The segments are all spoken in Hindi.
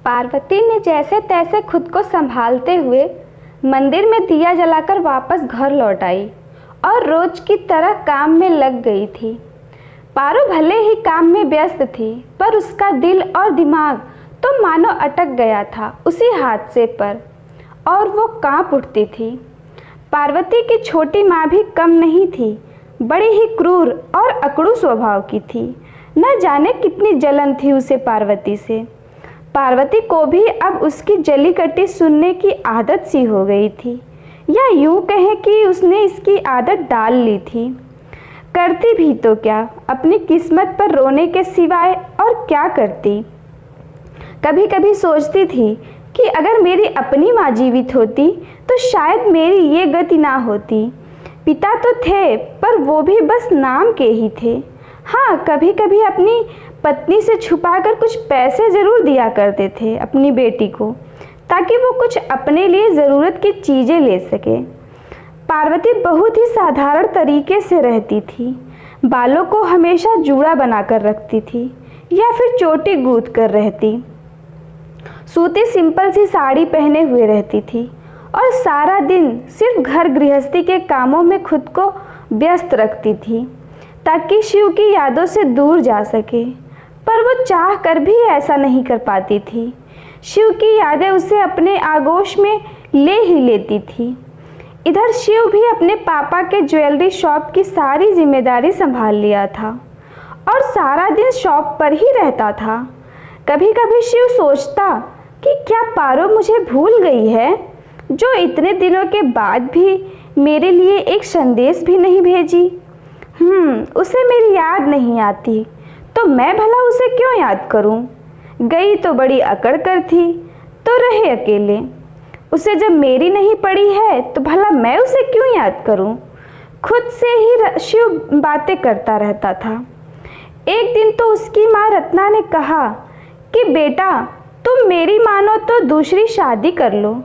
पार्वती ने जैसे तैसे खुद को संभालते हुए मंदिर में दिया जलाकर वापस घर लौट आई और रोज की तरह काम में लग गई थी। पारो भले ही काम में व्यस्त थी, पर उसका दिल और दिमाग तो मानो अटक गया था उसी हादसे पर, और वो कांप उठती थी। पार्वती की छोटी माँ भी कम नहीं थी, बड़ी ही क्रूर और अकड़ू स्वभाव की थी। न जाने कितनी जलन थी उसे पार्वती से। पार्वती को भी अब उसकी जली कटी सुनने की आदत सी हो गई थी, या यूँ कहें कि उसने इसकी आदत डाल ली थी। करती भी तो क्या, अपनी किस्मत पर रोने के सिवाय और क्या करती। कभी कभी सोचती थी कि अगर मेरी अपनी माँ जीवित होती तो शायद मेरी ये गति ना होती। पिता तो थे, पर वो भी बस नाम के ही थे। हाँ, कभी कभी अपनी पत्नी से छुपाकर कुछ पैसे ज़रूर दिया करते थे अपनी बेटी को, ताकि वो कुछ अपने लिए ज़रूरत की चीज़ें ले सके। पार्वती बहुत ही साधारण तरीके से रहती थी। बालों को हमेशा जूड़ा बनाकर रखती थी या फिर चोटी गूंथ कर रहती। सूती सिंपल सी साड़ी पहने हुए रहती थी और सारा दिन सिर्फ घर गृहस्थी के कामों में खुद को व्यस्त रखती थी, ताकि शिव की यादों से दूर जा सके। पर वो चाह कर भी ऐसा नहीं कर पाती थी। शिव की यादें उसे अपने आगोश में ले ही लेती थी। इधर शिव भी अपने पापा के ज्वेलरी शॉप की सारी जिम्मेदारी संभाल लिया था और सारा दिन शॉप पर ही रहता था। कभी कभी शिव सोचता कि क्या पारो मुझे भूल गई है, जो इतने दिनों के बाद भी मेरे लिए एक संदेश भी नहीं भेजी। उसे मेरी याद नहीं आती तो मैं भला उसे क्यों याद करूं? गई तो बड़ी अकड़ कर थी, तो रहे अकेले। उसे जब मेरी नहीं पड़ी है तो भला मैं उसे क्यों याद करूं? खुद से ही शिव बातें करता रहता था। एक दिन तो उसकी माँ रत्ना ने कहा कि बेटा, तुम मेरी मानो तो दूसरी शादी कर लो।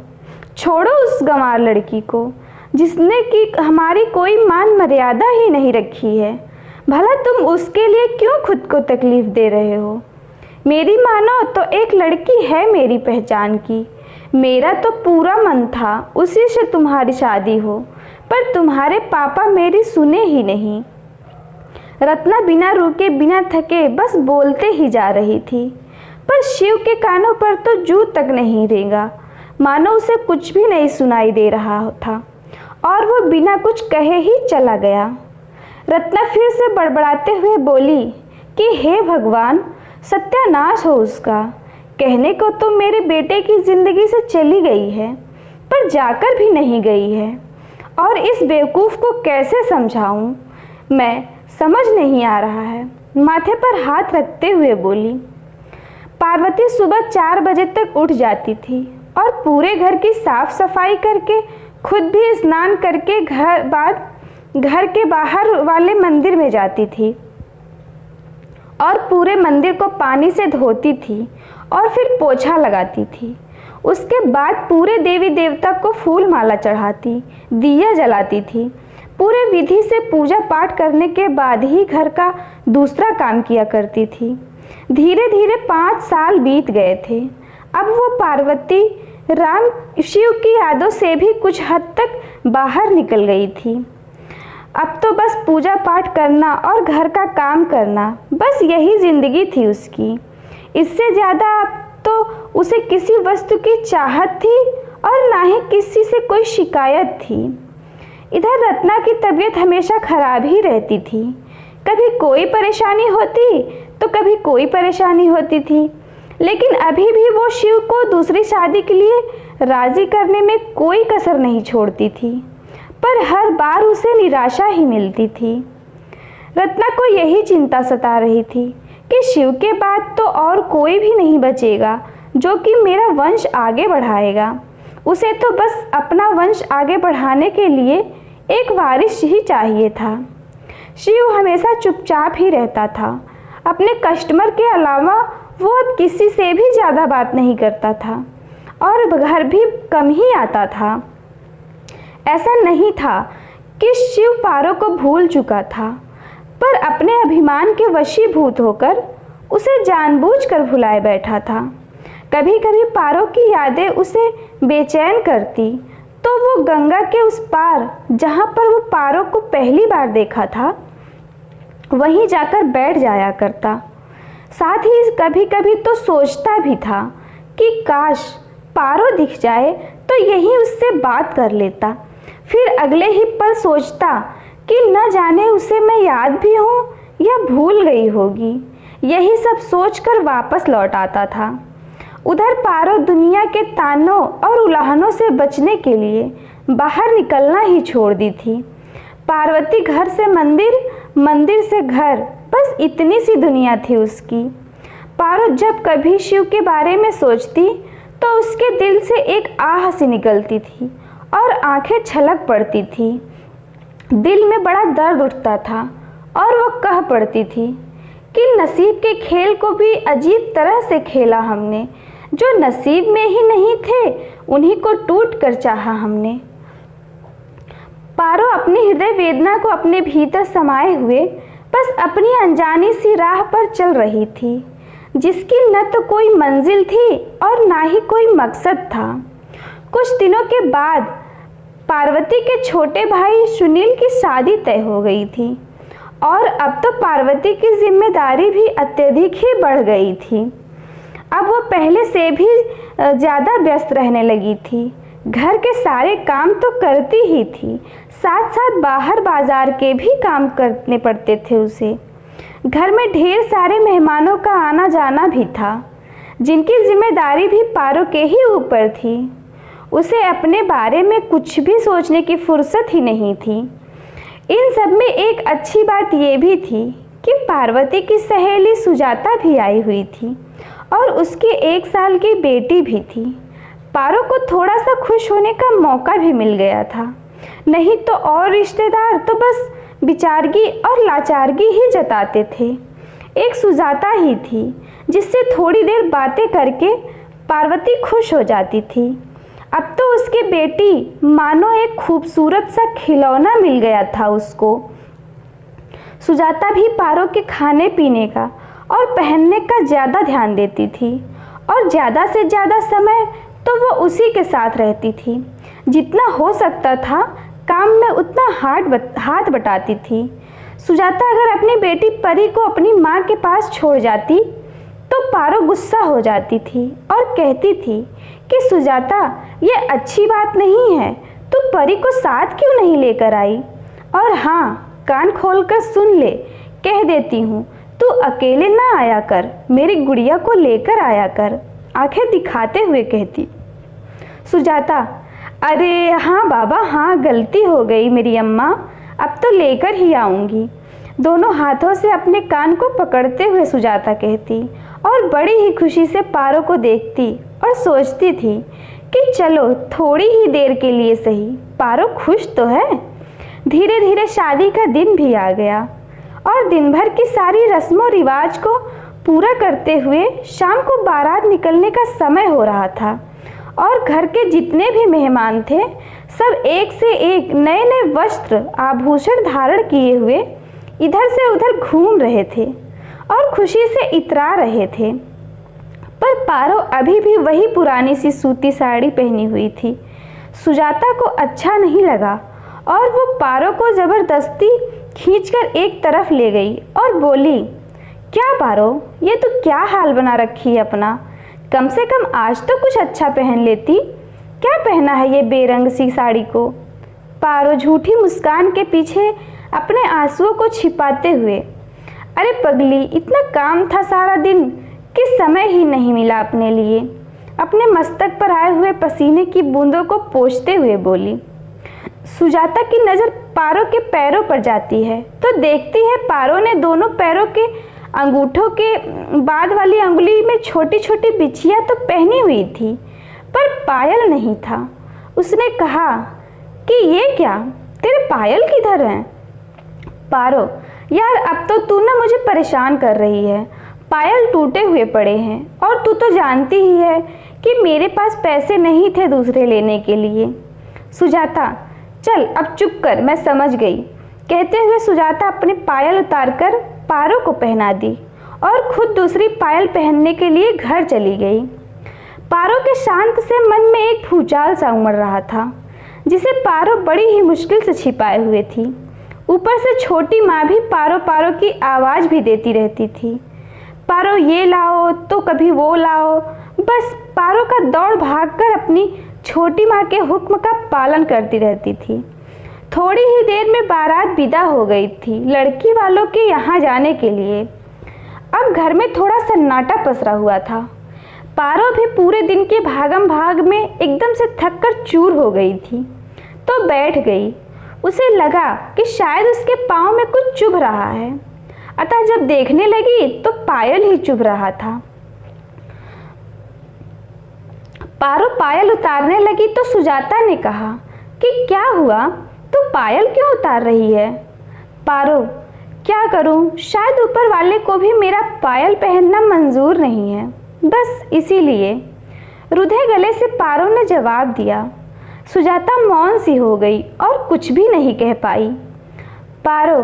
छोड़ो उस गंवार लड़की को, जिसने कि हमारी कोई मान मर्यादा ही नहीं रखी है। भला तुम उसके लिए क्यों खुद को तकलीफ दे रहे हो? मेरी मानो तो एक लड़की है मेरी पहचान की। मेरा तो पूरा मन था उसी से तुम्हारी शादी हो, पर तुम्हारे पापा मेरी सुने ही नहीं। रत्ना बिना रुके बिना थके बस बोलते ही जा रही थी, पर शिव के कानों पर तो जू तक नहीं रेंगा, मानो उसे कुछ भी नहीं सुनाई दे रहा था, और वो बिना कुछ कहे ही चला गया। रत्ना फिर से बड़बड़ाते हुए बोली कि हे भगवान, सत्यानाश हो उसका। कहने को तो मेरे बेटे की ज़िंदगी से चली गई है, पर जाकर भी नहीं गई है, और इस बेवकूफ़ को कैसे समझाऊं? मैं समझ नहीं आ रहा है। माथे पर हाथ रखते हुए बोली। पार्वती सुबह 4 बजे तक उठ जाती थी और पूरे घर की साफ सफाई करके खुद भी स्नान करके घर के बाहर वाले मंदिर में जाती थी और पूरे मंदिर को पानी से धोती थी और फिर पोछा लगाती थी। उसके बाद पूरे देवी देवता को फूल माला चढ़ाती, दिया जलाती थी। पूरे विधि से पूजा पाठ करने के बाद ही घर का दूसरा काम किया करती थी। धीरे धीरे 5 साल बीत गए थे। अब वो पार्वती राम शिव की यादों से भी कुछ हद तक बाहर निकल गई थी। अब तो बस पूजा पाठ करना और घर का काम करना, बस यही ज़िंदगी थी उसकी। इससे ज़्यादा अब तो उसे किसी वस्तु की चाहत थी और ना ही किसी से कोई शिकायत थी। इधर रत्ना की तबीयत हमेशा ख़राब ही रहती थी। कभी कोई परेशानी होती तो कभी कोई परेशानी होती थी, लेकिन अभी भी वो शिव को दूसरी शादी के लिए राज़ी करने में कोई कसर नहीं छोड़ती थी, पर हर बार उसे निराशा ही मिलती थी। रत्ना को यही चिंता सता रही थी कि शिव के बाद तो और कोई भी नहीं बचेगा जो कि मेरा वंश आगे बढ़ाएगा। उसे तो बस अपना वंश आगे बढ़ाने के लिए एक वारिस ही चाहिए था। शिव हमेशा चुपचाप ही रहता था। अपने कस्टमर के अलावा वो अब किसी से भी ज़्यादा बात नहीं करता था और घर भी कम ही आता था। ऐसा नहीं था कि शिव पारो को भूल चुका था, पर अपने अभिमान के वशीभूत होकर उसे जानबूझकर भुलाए बैठा था। कभी कभी पारो की यादें उसे बेचैन करती तो वो गंगा के उस पार, जहाँ पर वो पारो को पहली बार देखा था, वहीं जाकर बैठ जाया करता। साथ ही कभी कभी तो सोचता भी था कि काश पारो दिख जाए तो यही उससे बात कर लेता। फिर अगले ही पल सोचता कि न जाने उसे मैं याद भी हूँ या भूल गई होगी। यही सब सोचकर वापस लौट आता था। उधर पारो दुनिया के तानों और उलाहनों से बचने के लिए बाहर निकलना ही छोड़ दी थी। पार्वती घर से मंदिर, मंदिर से घर, बस इतनी सी दुनिया थी उसकी। पारो जब कभी शिव के बारे में सोचती तो उसके दिल से एक आह सी निकलती थी और आंखें छलक पड़ती थी। दिल में बड़ा दर्द उठता था और वो कह पड़ती थी कि नसीब के खेल को भी अजीब तरह से खेला हमने। जो नसीब में ही नहीं थे उन्हीं को टूट कर चाहा हमने। पारो अपनी हृदय वेदना को अपने भीतर समाये हुए बस अपनी अनजानी सी राह पर चल रही थी, जिसकी न तो कोई मंजिल थी और ना ही कोई मकसद था। कुछ दिनों के बाद पार्वती के छोटे भाई सुनील की शादी तय हो गई थी और अब तो पार्वती की जिम्मेदारी भी अत्यधिक ही बढ़ गई थी। अब वो पहले से भी ज़्यादा व्यस्त रहने लगी थी। घर के सारे काम तो करती ही थी, साथ साथ बाहर बाजार के भी काम करने पड़ते थे उसे। घर में ढेर सारे मेहमानों का आना जाना भी था, जिनकी जिम्मेदारी भी पारो के ही ऊपर थी। उसे अपने बारे में कुछ भी सोचने की फुर्सत ही नहीं थी। इन सब में एक अच्छी बात ये भी थी कि पार्वती की सहेली सुजाता भी आई हुई थी और उसकी 1 साल की बेटी भी थी। पारो को थोड़ा सा खुश होने का मौका भी मिल गया था, नहीं तो और रिश्तेदार तो बस बेचारगी और लाचारगी ही जताते थे। एक सुजाता ही थी जिससे थोड़ी देर बातें करके पार्वती खुश हो जाती थी। अब तो उसकी बेटी मानो एक खूबसूरत सा खिलौना मिल गया था उसको। सुजाता भी पारो के खाने पीने का और पहनने का ज़्यादा ध्यान देती थी और ज़्यादा से ज़्यादा समय तो वो उसी के साथ रहती थी। जितना हो सकता था काम में उतना हाथ बटाती थी। सुजाता अगर अपनी बेटी परी को अपनी माँ के पास छोड़ जाती तो पारो गुस्सा हो जाती थी और कहती थी कि सुजाता, ये अच्छी बात नहीं है, तू परी को साथ क्यों नहीं लेकर आई? और हाँ, कान खोलकर सुन ले, कह देती हूँ, तू अकेले ना आया कर, मेरी गुड़िया को लेकर आया कर, आंखें दिखाते हुए कहती। सुजाता, अरे हाँ बाबा हाँ, गलती हो गई मेरी अम्मा, अब तो लेकर ही आऊँगी। दोनों हाथों से अपने कान को पकड़ते हुए सुजाता कहती और बड़ी ही खुशी से पारो को देखती और सोचती थी कि चलो थोड़ी ही देर के लिए सही, पारो खुश तो है। धीरे धीरे शादी का दिन भी आ गया और दिन भर की सारी रस्मों रिवाज को पूरा करते हुए शाम को बारात निकलने का समय हो रहा था और घर के जितने भी मेहमान थे सब एक से एक नए नए वस्त्र आभूषण धारण किए हुए इधर से उधर घूम रहे थे और खुशी से इतरा रहे थे। पर पारो अभी भी वही पुरानी सी सूती साड़ी पहनी हुई थी। सुजाता को अच्छा नहीं लगा और वो पारो को ज़बरदस्ती खींचकर एक तरफ ले गई और बोली, क्या पारो, ये तो क्या हाल बना रखी है अपना, कम से कम आज तो कुछ अच्छा पहन लेती, क्या पहना है ये बेरंग सी साड़ी को? पारो झूठी मुस्कान के पीछे अपने आंसुओं को छिपाते हुए, अरे पगली, इतना काम था सारा दिन कि समय ही नहीं मिला अपने लिए, अपने मस्तक पर आए हुए पसीने की बूंदों को पोंछते हुए बोली। सुजाता की नज़र पारो के पैरों पर जाती है तो देखती है पारो ने दोनों पैरों के अंगूठों के बाद वाली अंगुली में छोटी छोटी बिछिया तो पहनी हुई थी पर पायल नहीं था। उसने कहा कि ये क्या, तेरे पायल किधर हैं? पारो, यार अब तो तू ना मुझे परेशान कर रही है, पायल टूटे हुए पड़े हैं और तू तो जानती ही है कि मेरे पास पैसे नहीं थे दूसरे लेने के लिए। सुजाता, चल अब चुप कर, मैं समझ गई, कहते हुए सुजाता अपनी पायल उतारकर पारो को पहना दी और खुद दूसरी पायल पहनने के लिए घर चली गई। पारो के शांत से मन में एक भूचाल सा उमड़ रहा था, जिसे पारो बड़ी ही मुश्किल से छिपाए हुए थी। ऊपर से छोटी माँ भी पारो पारो की आवाज़ भी देती रहती थी। पारो ये लाओ तो कभी वो लाओ। बस पारो का दौड़ भागकर अपनी छोटी माँ के हुक्म का पालन करती रहती थी। थोड़ी ही देर में बारात विदा हो गई थी लड़की वालों के यहाँ जाने के लिए। अब घर में थोड़ा सन्नाटा पसरा हुआ था। पारो भी पूरे दिन के भागम भाग में एकदम से थक कर चूर हो गई थी, तो बैठ गई। उसे लगा कि शायद उसके पाँव में कुछ चुभ रहा है, अतः जब देखने लगी तो पायल ही चुभ रहा था। पारो पायल उतारने लगी तो सुजाता ने कहा कि क्या हुआ, तू पायल क्यों उतार रही है? पारो, क्या करूं, शायद ऊपर वाले को भी मेरा पायल पहनना मंजूर नहीं है, बस इसीलिए। रुधे गले से पारो ने जवाब दिया। सुजाता मौन सी हो गई और कुछ भी नहीं कह पाई। पारो,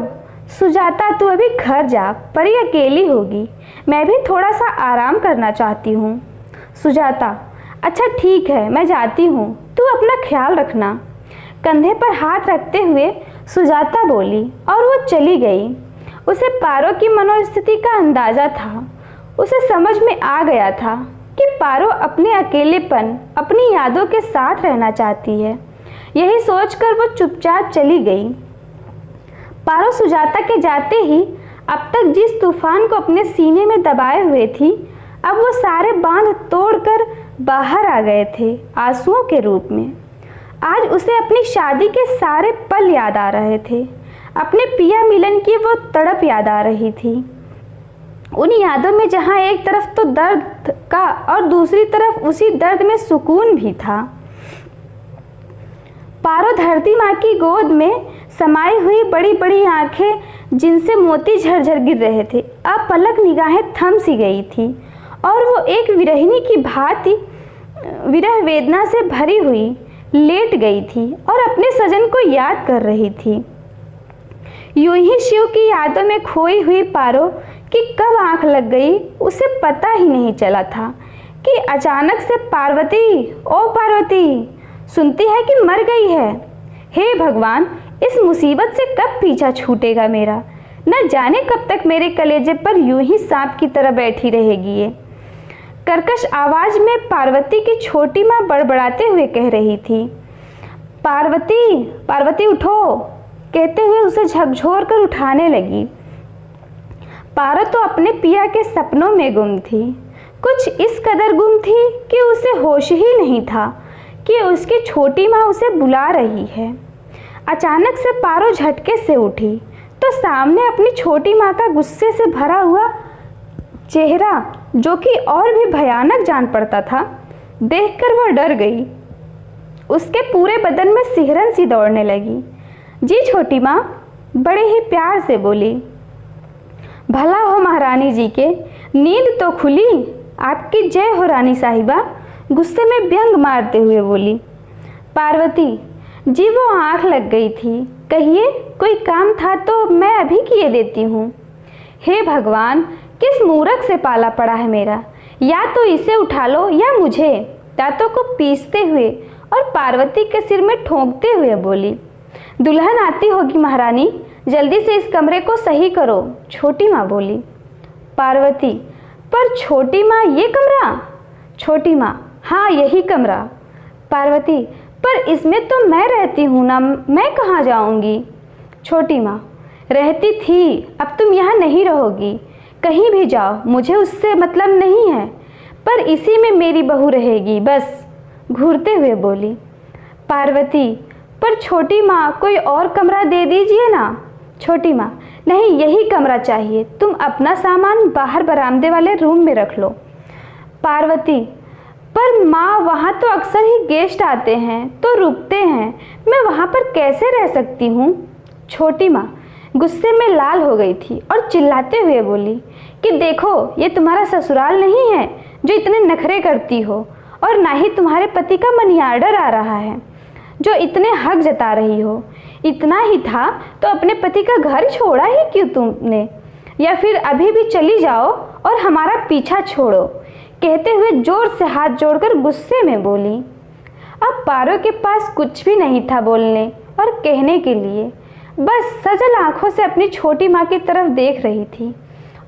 सुजाता तू अभी घर जा, परी अकेली होगी, मैं भी थोड़ा सा आराम करना चाहती हूँ। सुजाता, अच्छा ठीक है, मैं जाती हूँ, तू अपना ख्याल रखना। कंधे पर हाथ रखते हुए सुजाता बोली और वो चली गई। उसे पारो की मनोस्थिति का अंदाज़ा था। उसे समझ में आ गया था कि पारो अपने अकेलेपन, अपनी यादों के साथ रहना चाहती है। यही सोचकर वो चुपचाप चली गई। पारो सुजाता के जाते ही अब तक जिस तूफान को अपने सीने में दबाए हुए थी, अब वो सारे बांध तोड़कर बाहर आ गए थे आंसुओं के रूप में। आज उसे अपनी शादी के सारे पल याद आ रहे थे। अपने पिया मिलन की वो तड़प याद आ रही थी। उन यादों में जहाँ एक तरफ तो दर्द का और दूसरी तरफ उसी दर्द में सुकून भी था। पारो धरती माँ की गोद में समाई हुई बड़ी बड़ी आंखें जिनसे मोती झरझर गिर रहे थे, अब पलक निगाहें थम सी गई थी और वो एक विरहिणी की भांति विरह वेदना से भरी हुई लेट गई थी और अपने सजन को याद कर रही थी। यूं ही शिव की यादों में खोई हुई पारो कि कब आंख लग गई उसे पता ही नहीं चला था कि अचानक से पार्वती, ओ पार्वती, सुनती है कि मर गई है। हे भगवान, इस मुसीबत से कब पीछा छूटेगा मेरा? न जाने कब तक मेरे कलेजे पर यूं ही सांप की तरह बैठी रहेगी ये। कर्कश आवाज में पार्वती की छोटी माँ बड़बड़ाते हुए कह रही थी। पार्वती, पार्वती उठो, कहते हुए उसे झकझोर कर उठाने लगी। पारो तो अपने पिया के सपनों में गुम थी। कुछ इस कदर गुम थी कि उसे होश ही नहीं था कि उसकी छोटी माँ उसे बुला रही है। अचानक से पारो झटके से उठी तो सामने अपनी छोटी माँ का गुस्से से भरा हुआ चेहरा, जो कि और भी भयानक जान पड़ता था, देखकर वह डर गई। उसके पूरे बदन में सिहरन सी दौड़ने लगी। जी छोटी माँ, बड़े ही प्यार से बोली। भला हो महारानी जी के, नींद तो खुली, आपकी जय हो रानी साहिबा, गुस्से में व्यंग मारते हुए बोली। पार्वती जी, वो आँख लग गई थी, कहिए कोई काम था तो मैं अभी किए देती हूँ। हे भगवान, किस मूर्ख से पाला पड़ा है मेरा, या तो इसे उठा लो या मुझे, दांतों को पीसते हुए और पार्वती के सिर में ठोंकते हुए बोली। दुल्हन आती होगी महारानी, जल्दी से इस कमरे को सही करो, छोटी माँ बोली। पार्वती, पर छोटी माँ ये कमरा? छोटी माँ, हाँ यही कमरा। पार्वती, पर इसमें तो मैं रहती हूँ ना, मैं कहाँ जाऊँगी? छोटी माँ, रहती थी, अब तुम यहाँ नहीं रहोगी, कहीं भी जाओ, मुझे उससे मतलब नहीं है, पर इसी में मेरी बहू रहेगी बस, घूरते हुए बोली। पार्वती, पर छोटी माँ कोई और कमरा दे दीजिए ना। छोटी माँ, नहीं यही कमरा चाहिए, तुम अपना सामान बाहर बरामदे वाले रूम में रख लो। पार्वती, पर माँ वहाँ तो अक्सर ही गेस्ट आते हैं तो रुकते हैं, मैं वहाँ पर कैसे रह सकती हूँ? छोटी माँ गुस्से में लाल हो गई थी और चिल्लाते हुए बोली कि देखो, ये तुम्हारा ससुराल नहीं है जो इतने नखरे करती हो, और ना ही तुम्हारे पति का मनी आर्डर आ रहा है जो इतने हक जता रही हो। इतना ही था तो अपने पति का घर छोड़ा ही क्यों तुमने? या फिर अभी भी चली जाओ और हमारा पीछा छोड़ो। कहते हुए जोर से हाथ जोड़कर गुस्से में बोली। अब पारो के पास कुछ भी नहीं था बोलने और कहने के लिए, बस सजल आंखों से अपनी छोटी माँ की तरफ देख रही थी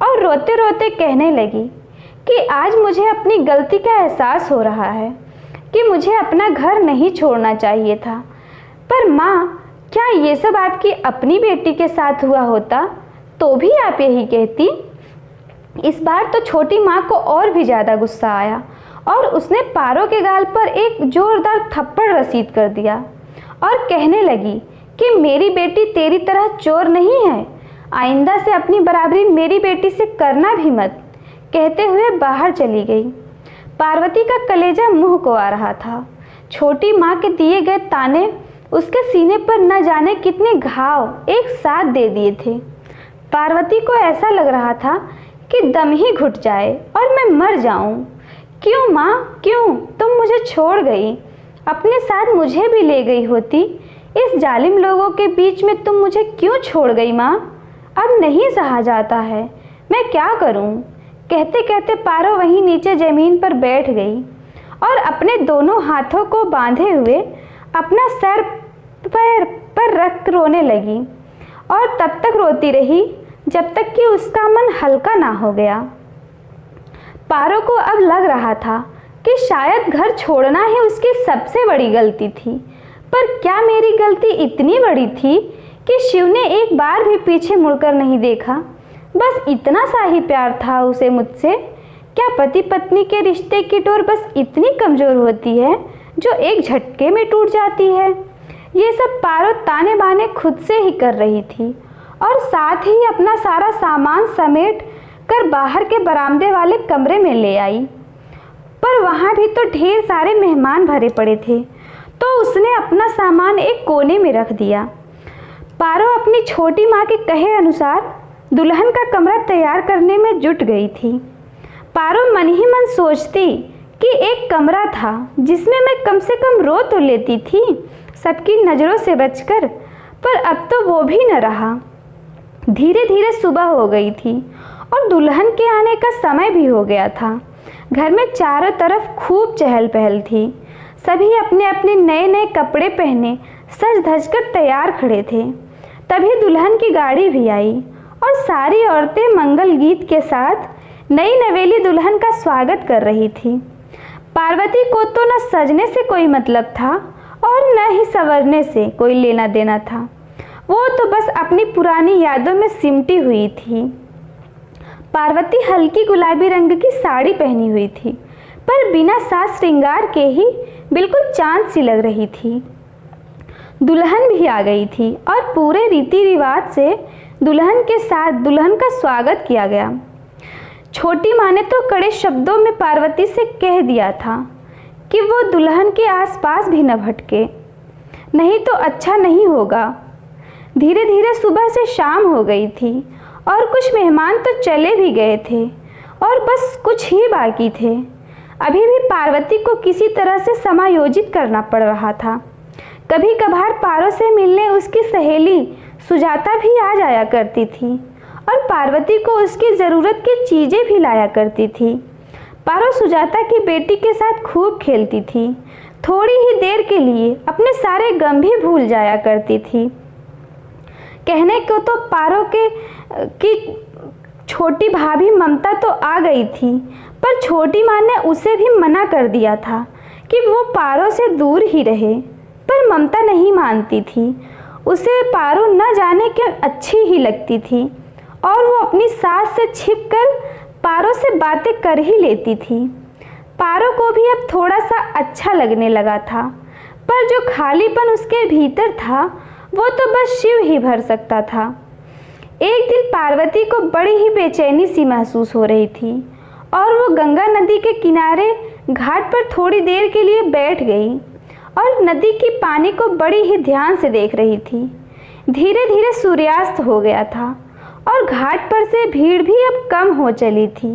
और रोते रोते कहने लगी कि आज मुझे अपनी गलती का एहसास हो रहा है कि मुझे अपना घर नहीं छोड़ना चाहिए था। पर माँ, क्या ये सब आपकी अपनी बेटी के साथ हुआ होता तो भी आप यही कहती? इस बार तो छोटी माँ को और भी ज़्यादा गुस्सा आया और उसने पारो के गाल पर एक जोरदार थप्पड़ रसीद कर दिया और कहने लगी कि मेरी बेटी तेरी तरह चोर नहीं है, आइंदा से अपनी बराबरी मेरी बेटी से करना भी मत, कहते हुए बाहर चली गई। पार्वती का कलेजा मुंह को आ रहा था। छोटी माँ के दिए गए ताने उसके सीने पर न जाने कितने घाव एक साथ दे दिए थे। पार्वती को ऐसा लग रहा था कि दम ही घुट जाए और मैं मर जाऊं। क्यों माँ, क्यों तुम मुझे छोड़ गई? अपने साथ मुझे भी ले गई होती। इस जालिम लोगों के बीच में तुम मुझे क्यों छोड़ गई माँ? अब नहीं सहा जाता है, मैं क्या करूं? कहते कहते पारो वहीं नीचे ज़मीन पर बैठ गई और अपने दोनों हाथों को बांधे हुए अपना सर पैर पर रख रोने लगी और तब तक रोती रही जब तक कि उसका मन हल्का ना हो गया। पारो को अब लग रहा था कि शायद घर छोड़ना ही उसकी सबसे बड़ी गलती थी। पर क्या मेरी गलती इतनी बड़ी थी कि शिव ने एक बार भी पीछे मुड़कर नहीं देखा? बस इतना सा ही प्यार था उसे मुझसे। क्या पति पत्नी के रिश्ते की डोर बस इतनी कमज़ोर होती है जो एक झटके में टूट जाती है? ये सब पारो ताने बाने खुद से ही कर रही थी और साथ ही अपना सारा सामान समेट कर बाहर के बरामदे वाले कमरे में ले आई। पर वहाँ भी तो ढेर सारे मेहमान भरे पड़े थे, तो उसने अपना सामान एक कोने में रख दिया। पारो अपनी छोटी माँ के कहे अनुसार दुल्हन का कमरा तैयार करने में जुट गई थी। पारो मन ही मन सोचती कि एक कमरा था जिसमें मैं कम से कम रो तो लेती थी सबकी नज़रों से बचकर, पर अब तो वो भी न रहा। धीरे धीरे सुबह हो गई थी और दुल्हन के आने का समय भी हो गया था। घर में चारों तरफ खूब चहल पहल थी। सभी अपने अपने नए नए कपड़े पहने सज धज कर तैयार खड़े थे। तभी दुल्हन की गाड़ी भी आई और सारी औरतें मंगल गीत के साथ नई नवेली दुल्हन का स्वागत कर रही थी। पार्वती को तो न सजने से कोई मतलब था और न ही संवरने से कोई लेना देना था। वो तो बस अपनी पुरानी यादों में सिमटी हुई थी। पार्वती हल्की गुलाबी रंग की साड़ी पहनी हुई थी, पर बिना साज श्रृंगार के ही बिल्कुल चांद सी लग रही थी। दुल्हन भी आ गई थी और पूरे रीति रिवाज से दुल्हन के साथ दुल्हन का स्वागत किया गया। छोटी माँ ने तो कड़े शब्दों में पार्वती से कह दिया था कि वो दुल्हन के आसपास भी न भटके, नहीं तो अच्छा नहीं होगा। धीरे धीरे सुबह से शाम हो गई थी और कुछ मेहमान तो चले भी गए थे और बस कुछ ही बाकी थे। अभी भी पार्वती को किसी तरह से समायोजित करना पड़ रहा था। कभी कभार पारो से मिलने उसकी सहेली सुजाता भी आ जाया करती थी और पार्वती को उसकी ज़रूरत की चीज़ें भी लाया करती थी। पारो सुजाता की बेटी के साथ खूब खेलती थी। थोड़ी ही देर के लिए अपने सारे गम भी भूल जाया करती थी। कहने को तो पारो की छोटी भाभी ममता तो आ गई थी, पर छोटी माँ ने उसे भी मना कर दिया था कि वो पारो से दूर ही रहे। पर ममता नहीं मानती थी। उसे पारो न जाने क्यों अच्छी ही लगती थी और वो अपनी सास से छिपकर पारो से बातें कर ही लेती थी। पारो को भी अब थोड़ा सा अच्छा लगने लगा था, पर जो खालीपन उसके भीतर था वो तो बस शिव ही भर सकता था। एक दिन पार्वती को बड़ी ही बेचैनी सी महसूस हो रही थी और वो गंगा नदी के किनारे घाट पर थोड़ी देर के लिए बैठ गई और नदी की पानी को बड़ी ही ध्यान से देख रही थी। धीरे धीरे सूर्यास्त हो गया था और घाट पर से भीड़ भी अब कम हो चली थी।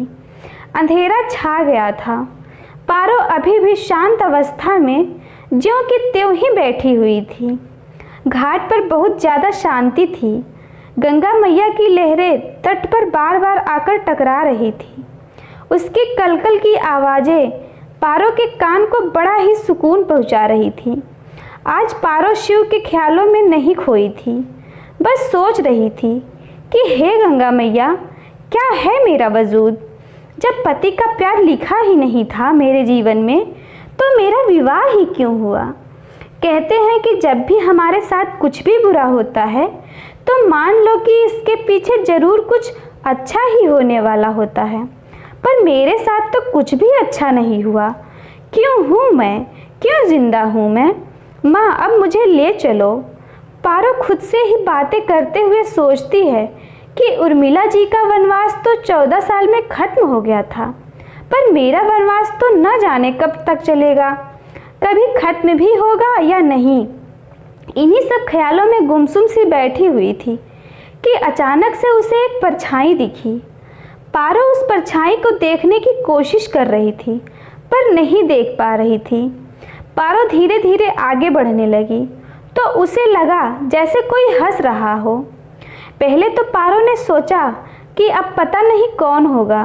अंधेरा छा गया था। पारो अभी भी शांत अवस्था में ज्यों की त्यों ही बैठी हुई थी। घाट पर बहुत ज़्यादा शांति थी। गंगा मैया की लहरें तट पर बार बार आकर टकरा रही थी। उसकी कलकल की आवाज़ें पारो के कान को बड़ा ही सुकून पहुंचा रही थी। आज पारो शिव के ख्यालों में नहीं खोई थी, बस सोच रही थी कि हे गंगा मैया, क्या है मेरा वजूद। जब पति का प्यार लिखा ही नहीं था मेरे जीवन में, तो मेरा विवाह ही क्यों हुआ। कहते हैं कि जब भी हमारे साथ कुछ भी बुरा होता है तो मान लो कि इसके पीछे ज़रूर कुछ अच्छा ही होने वाला होता है, पर मेरे साथ तो कुछ भी अच्छा नहीं हुआ। क्यों हूँ मैं, क्यों जिंदा हूँ मैं। माँ, अब मुझे ले चलो। पारो खुद से ही बातें करते हुए सोचती है कि उर्मिला जी का वनवास तो 14 साल में खत्म हो गया था, पर मेरा वनवास तो न जाने कब तक चलेगा, कभी खत्म भी होगा या नहीं। इन्हीं सब ख्यालों में गुमसुम सी बैठी हुई थी कि अचानक से उसे एक परछाई दिखी। पारो उस परछाई को देखने की कोशिश कर रही थी, पर नहीं देख पा रही थी। पारो धीरे धीरे आगे बढ़ने लगी तो उसे लगा जैसे कोई हंस रहा हो। पहले तो पारो ने सोचा कि अब पता नहीं कौन होगा,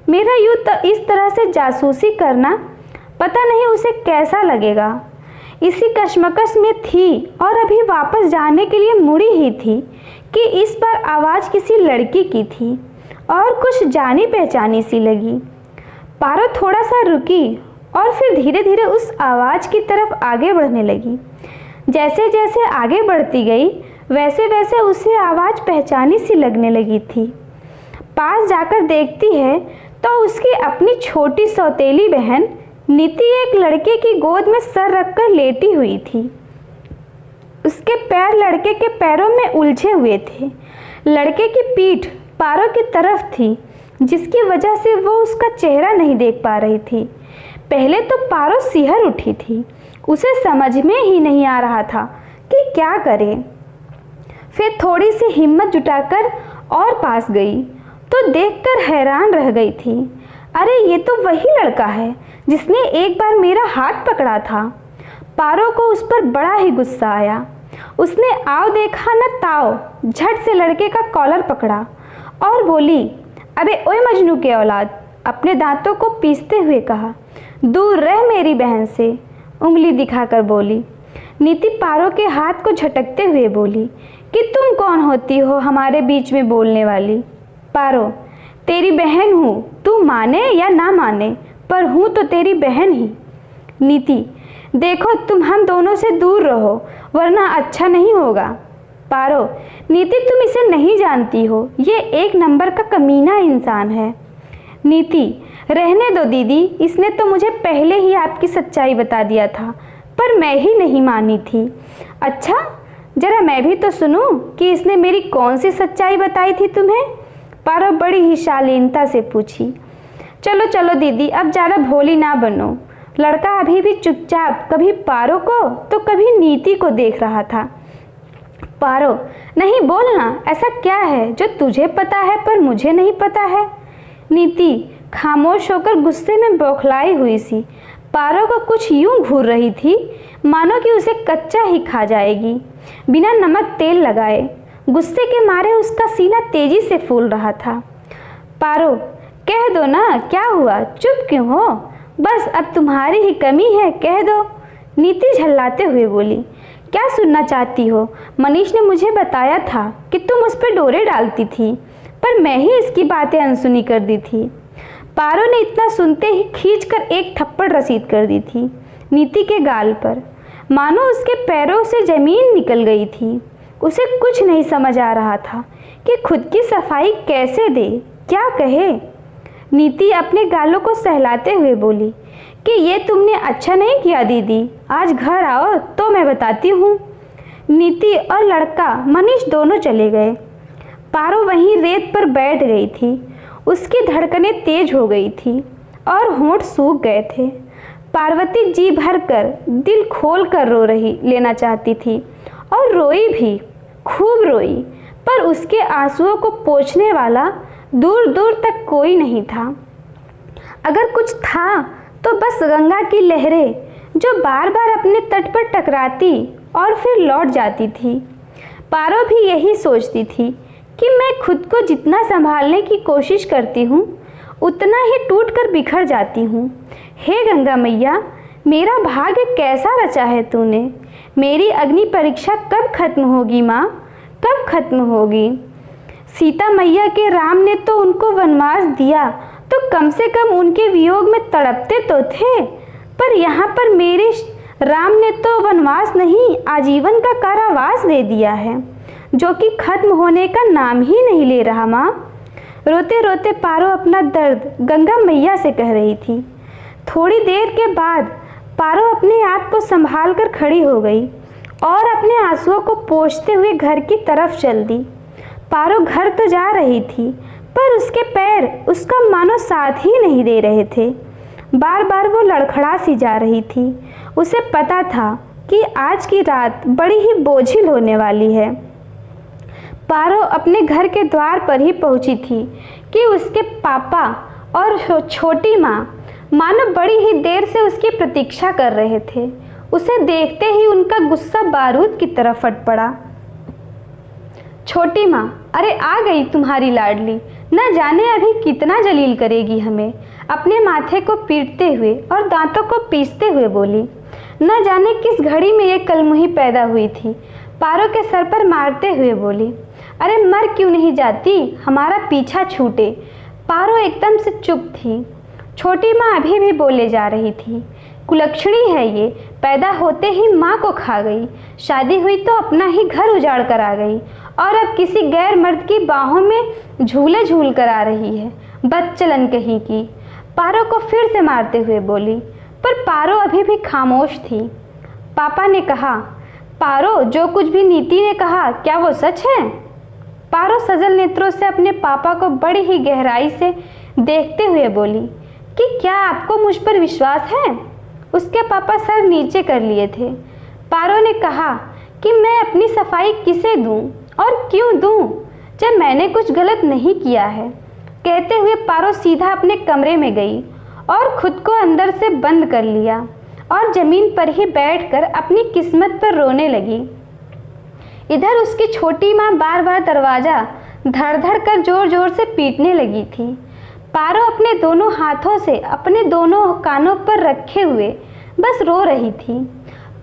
मेरा यूँ इस तरह से जासूसी करना पता नहीं उसे कैसा लगेगा। इसी कश्मकश में थी और अभी वापस जाने के लिए मुड़ी ही थी कि इस बार आवाज़ किसी लड़की की थी और कुछ जानी पहचानी सी लगी। पारो थोड़ा सा रुकी और फिर धीरे धीरे उस आवाज़ की तरफ आगे बढ़ने लगी। जैसे जैसे आगे बढ़ती गई वैसे वैसे उसे आवाज़ पहचानी सी लगने लगी थी। पास जाकर देखती है तो उसकी अपनी छोटी सौतेली बहन नीति एक लड़के की गोद में सर रखकर लेटी हुई थी। उसके पैर लड़के के पैरों में उलझे हुए थे। लड़के की पीठ पारो की तरफ थी, जिसकी वजह से वो उसका चेहरा नहीं देख पा रही थी। पहले तो पारो सिहर उठी थी, उसे समझ में ही नहीं आ रहा था कि क्या करे। फिर थोड़ी सी हिम्मत जुटाकर और पास गई तो देखकर हैरान रह गई थी। अरे ये तो वही लड़का है जिसने एक बार मेरा हाथ पकड़ा था। पारो को उस पर बड़ा ही गुस्सा आया। उसने आओ देखा न ताओ झट से लड़के का कॉलर पकड़ा और बोली, अबे ओए मजनू के औलाद। अपने दांतों को पीसते हुए कहा, दूर रह मेरी बहन से। उंगली दिखाकर बोली। नीति पारो के हाथ को झटकते हुए बोली कि तुम कौन होती हो हमारे बीच में बोलने वाली। पारो, तेरी बहन हूँ, तू माने या ना माने, पर हूँ तो तेरी बहन ही। नीति, देखो तुम हम दोनों से दूर रहो वरना अच्छा नहीं होगा। पारो, नीति तुम इसे नहीं जानती हो, ये एक नंबर का कमीना इंसान है। नीति, रहने दो दीदी, इसने तो मुझे पहले ही आपकी सच्चाई बता दिया था, पर मैं ही नहीं मानी थी। अच्छा, जरा मैं भी तो सुनूं कि इसने मेरी कौन सी सच्चाई बताई थी तुम्हें। पारो बड़ी ही शालीनता से पूछी। चलो चलो दीदी, अब ज़्यादा भोली ना बनो। लड़का अभी भी चुपचाप कभी पारो को तो कभी नीति को देख रहा था। पारो, नहीं बोलना, ऐसा क्या है जो तुझे पता है पर मुझे नहीं पता है। नीति खामोश होकर गुस्से में बौखलाई हुई सी पारो को कुछ यूं घूर रही थी मानो कि उसे कच्चा ही खा जाएगी बिना नमक तेल लगाए। गुस्से के मारे उसका सीना तेजी से फूल रहा था। पारो, कह दो ना, क्या हुआ, चुप क्यों हो। बस अब तुम्हारी ही कमी है, कह दो। नीति झल्लाते हुए बोली। क्या सुनना चाहती हो। मनीष ने मुझे बताया था कि तुम उस पर डोरे डालती थी, पर मैं ही इसकी बातें अनसुनी कर दी थी। पारो ने इतना सुनते ही खींचकर एक थप्पड़ रसीद कर दी थी नीति के गाल पर, मानो उसके पैरों से ज़मीन निकल गई थी। उसे कुछ नहीं समझ आ रहा था कि खुद की सफाई कैसे दे, क्या कहे। नीति अपने गालों को सहलाते हुए बोली कि ये तुमने अच्छा नहीं किया दीदी, आज घर आओ तो मैं बताती हूँ। नीति और लड़का मनीष दोनों चले गए। पारो वहीं रेत पर बैठ गई थी। उसकी धड़कनें तेज हो गई थी और होंठ सूख गए थे। पार्वती जी भरकर दिल खोल कर रो रही लेना चाहती थी और रोई भी, खूब रोई, पर उसके आंसुओं को पोंछने वाला दूर दूर तक कोई नहीं था। अगर कुछ था तो बस गंगा की लहरें जो बार बार अपने तट पर टकराती और फिर लौट जाती थी। पारो भी यही सोचती थी कि मैं खुद को जितना संभालने की कोशिश करती हूँ उतना ही टूट कर बिखर जाती हूँ। हे गंगा मैया, मेरा भाग्य कैसा रचा है तूने। मेरी अग्नि परीक्षा कब खत्म होगी माँ, कब खत्म होगी। सीता मैया के राम ने तो उनको वनवास दिया तो कम से कम उनके वियोग में तड़पते तो थे, पर यहाँ पर मेरे राम ने तो वनवास नहीं आजीवन का कारावास दे दिया है, जो कि खत्म होने का नाम ही नहीं ले रहा माँ। रोते रोते पारो अपना दर्द गंगा मैया से कह रही थी। थोड़ी देर के बाद पारो अपने आप को संभाल कर खड़ी हो गई और अपने आंसुओं को पोंछते हुए घर की तरफ चल दी। पारो घर तो जा रही थी, पर उसके पैर उसका मानो साथ ही नहीं दे रहे थे। बार बार वो लड़खड़ा सी जा रही थी। उसे पता था कि आज की रात बड़ी ही बोझिल होने वाली है। पारो अपने घर के द्वार पर ही पहुंची थी कि उसके पापा और छोटी माँ मानो बड़ी ही देर से उसकी प्रतीक्षा कर रहे थे। उसे देखते ही उनका गुस्सा बारूद की तरह फट पड़ा। छोटी माँ, अरे आ गई तुम्हारी लाडली, न जाने अभी कितना जलील करेगी हमें। अपने माथे को पीटते हुए और दांतों को पीसते हुए बोली। न जाने किस घड़ी में ये कलमुही पैदा हुई थी। पारो के सर पर मारते हुए बोली, अरे मर क्यों नहीं जाती, हमारा पीछा छूटे। पारो एकदम से चुप थी। छोटी माँ अभी भी बोले जा रही थी, कुलक्षणी है ये, पैदा होते ही माँ को खा गई, शादी हुई तो अपना ही घर उजाड़ कर आ गई और अब किसी गैर मर्द की बाहों में झूले झूल कर आ रही है, बदचलन कहीं की। पारो को फिर से मारते हुए बोली, पर पारो अभी भी खामोश थी। पापा ने कहा, पारो जो कुछ भी नीति ने कहा क्या वो सच है? पारो सजल नेत्रों से अपने पापा को बड़ी ही गहराई से देखते हुए बोली कि क्या आपको मुझ पर विश्वास है? उसके पापा सर नीचे कर लिए थे। पारो ने कहा कि मैं अपनी सफाई किसे दूं और क्यों दूं जब मैंने कुछ गलत नहीं किया है। कहते हुए पारो सीधा अपने कमरे में गई और खुद को अंदर से बंद कर लिया और ज़मीन पर ही बैठकर अपनी किस्मत पर रोने लगी। इधर उसकी छोटी माँ बार बार दरवाज़ा धड़ धड़ कर जोर जोर से पीटने लगी थी। पारो अपने दोनों हाथों से अपने दोनों कानों पर रखे हुए बस रो रही थी।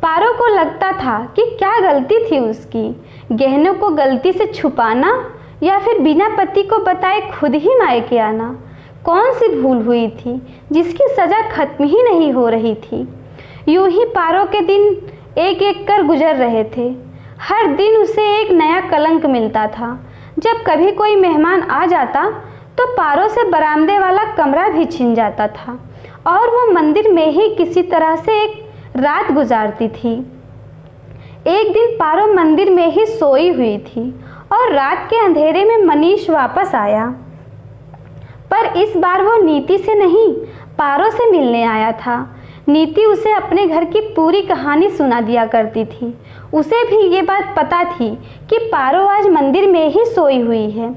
पारो को लगता था कि क्या गलती थी उसकी, गहनों को गलती से छुपाना या फिर बिना पति को बताए खुद ही मायके आना। कौन सी भूल हुई थी जिसकी सज़ा खत्म ही नहीं हो रही थी। यूं ही पारो के दिन एक एक कर गुजर रहे थे। हर दिन उसे एक नया कलंक मिलता था। जब कभी कोई मेहमान आ जाता तो पारो से बरामदे वाला कमरा भी छिन जाता था और वो मंदिर में ही किसी तरह से एक रात गुजारती थी। एक दिन पारो मंदिर में ही सोई हुई थी और रात के अंधेरे में मनीष वापस आया, पर इस बार वो नीति से नहीं पारो से मिलने आया था। नीति उसे अपने घर की पूरी कहानी सुना दिया करती थी। उसे भी ये बात पता थी कि पारो आज मंदिर में ही सोई हुई है।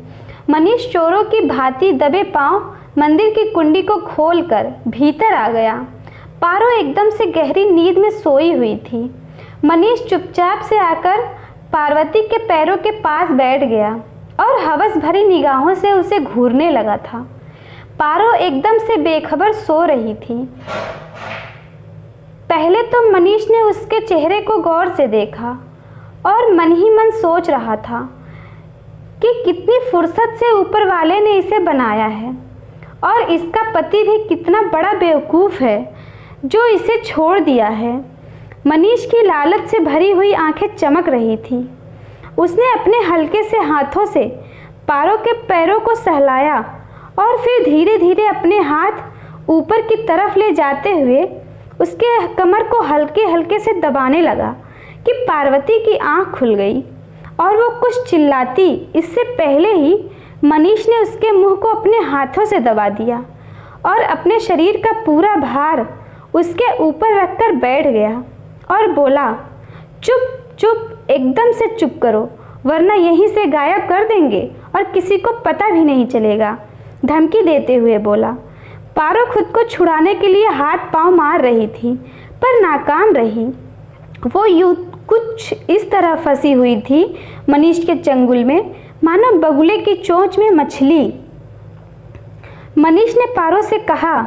मनीष चोरों की भांति दबे पांव मंदिर की कुंडी को खोलकर भीतर आ गया। पारो एकदम से गहरी नींद में सोई हुई थी। मनीष चुपचाप से आकर पार्वती के पैरों के पास बैठ गया और हवस भरी निगाहों से उसे घूरने लगा था। पारो एकदम से बेखबर सो रही थी। पहले तो मनीष ने उसके चेहरे को गौर से देखा और मन ही मन सोच रहा था कि कितनी फुर्सत से ऊपर वाले ने इसे बनाया है और इसका पति भी कितना बड़ा बेवकूफ़ है जो इसे छोड़ दिया है। मनीष की लालच से भरी हुई आंखें चमक रही थी। उसने अपने हल्के से हाथों से पारो के पैरों को सहलाया और फिर धीरे धीरे अपने हाथ ऊपर की तरफ ले जाते हुए उसके कमर को हल्के हल्के से दबाने लगा कि पार्वती की आंख खुल गई और वो कुछ चिल्लाती इससे पहले ही मनीष ने उसके मुंह को अपने हाथों से दबा दिया और अपने शरीर का पूरा भार उसके ऊपर रखकर बैठ गया और बोला, चुप चुप, एकदम से चुप करो वरना यहीं से गायब कर देंगे और किसी को पता भी नहीं चलेगा, धमकी देते हुए बोला। पारो खुद को छुड़ाने के लिए हाथ पांव मार रही थी पर नाकाम रही। वो यूं कुछ इस तरह फंसी हुई थी मनीष के चंगुल में मानो बगुले की चोंच में मछली। मनीष ने पारो से कहा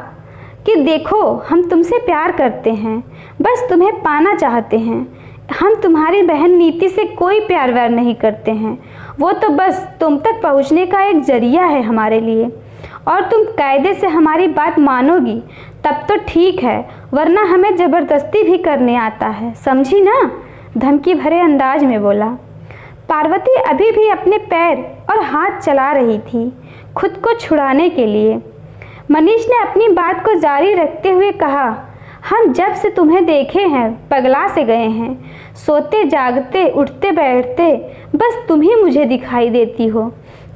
कि देखो, हम तुमसे प्यार करते हैं, बस तुम्हें पाना चाहते हैं। हम तुम्हारी बहन नीति से कोई प्यार व्यार नहीं करते हैं। वो तो बस तुम तक पहुंचने का एक जरिया है हमारे लिए, और तुम कायदे से हमारी बात मानोगी तब तो ठीक है, वरना हमें ज़बरदस्ती भी करने आता है, समझी ना? धमकी भरे अंदाज में बोला। पार्वती अभी भी अपने पैर और हाथ चला रही थी खुद को छुड़ाने के लिए। मनीष ने अपनी बात को जारी रखते हुए कहा, हम जब से तुम्हें देखे हैं पगला से गए हैं। सोते जागते उठते बैठते बस तुम ही मुझे दिखाई देती हो।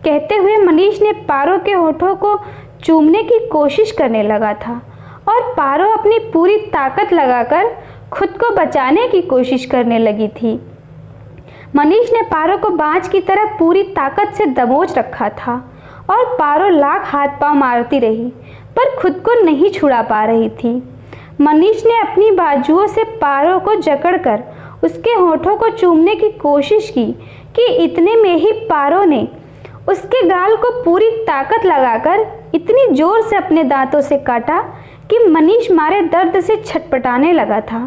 कहते हुए मनीष ने पारो के होठों को चूमने की कोशिश करने लगा था, और पारो अपनी पूरी ताकत लगाकर खुद को बचाने की कोशिश करने लगी थी। मनीष ने पारो को बाज की तरह पूरी ताकत से दबोच रखा था, और पारो लाख हाथ पांव मारती रही पर खुद को नहीं छुड़ा पा रही थी। मनीष ने अपनी बाजुओं से पारो को जकड़कर उसके होठों को चूमने की कोशिश की कि इतने में ही पारो ने उसके गाल को पूरी ताकत लगाकर इतनी जोर से अपने दांतों से काटा कि मनीष मारे दर्द से छटपटाने लगा था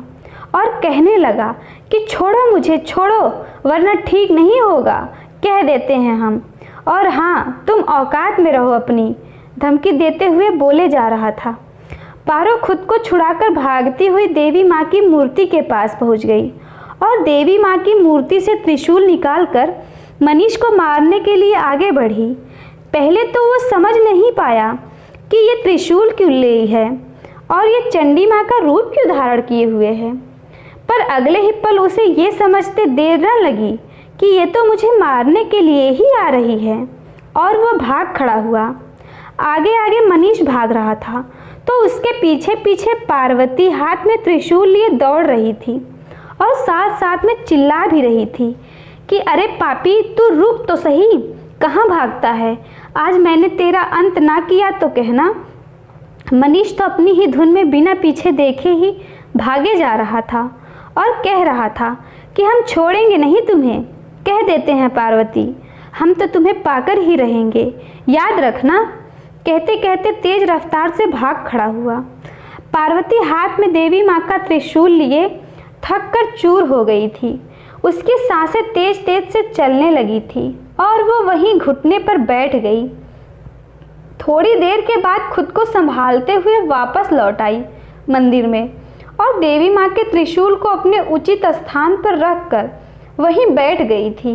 और कहने लगा कि छोड़ो मुझे, छोड़ो, वरना ठीक नहीं होगा, कह देते हैं हम। और हाँ, तुम औकात में रहो अपनी, धमकी देते हुए बोले जा रहा था। पारो खुद को छुड़ाकर भागती हुई देवी माँ की मूर्ति के पास पहुँच गई और देवी माँ की मूर्ति से त्रिशूल निकालकर मनीष को मारने के लिए आगे बढ़ी। पहले तो वो समझ नहीं पाया कि ये त्रिशूल क्यों ले है और ये चंडी माँ का रूप क्यों धारण किए हुए है, पर अगले ही पल उसे ये समझते देर न लगी कि ये तो मुझे मारने के लिए ही आ रही है, और वो भाग खड़ा हुआ। आगे आगे मनीष भाग रहा था तो उसके पीछे पीछे पार्वती हाथ में त्रिशूल लिए दौड़ रही थी और साथ साथ में चिल्ला भी रही थी कि अरे पापी, तू रुक तो सही, कहाँ भागता है? आज मैंने तेरा अंत ना किया तो कहना। मनीष तो अपनी ही धुन में बिना पीछे देखे ही भागे जा रहा था और कह रहा था कि हम छोड़ेंगे नहीं तुम्हें, कह देते हैं पार्वती, हम तो तुम्हें पाकर ही रहेंगे, याद रखना। कहते कहते तेज रफ्तार से भाग खड़ा हुआ। पार्वती हाथ में देवी माँ का त्रिशूल लिए थक कर चूर हो गई थी। उसकी सांसें तेज तेज से चलने लगी थी और वो वहीं घुटने पर बैठ गई। थोड़ी देर के बाद खुद को संभालते हुए वापस लौट आई मंदिर में और देवी माँ के त्रिशूल को अपने उचित स्थान पर रखकर वहीं बैठ गई थी।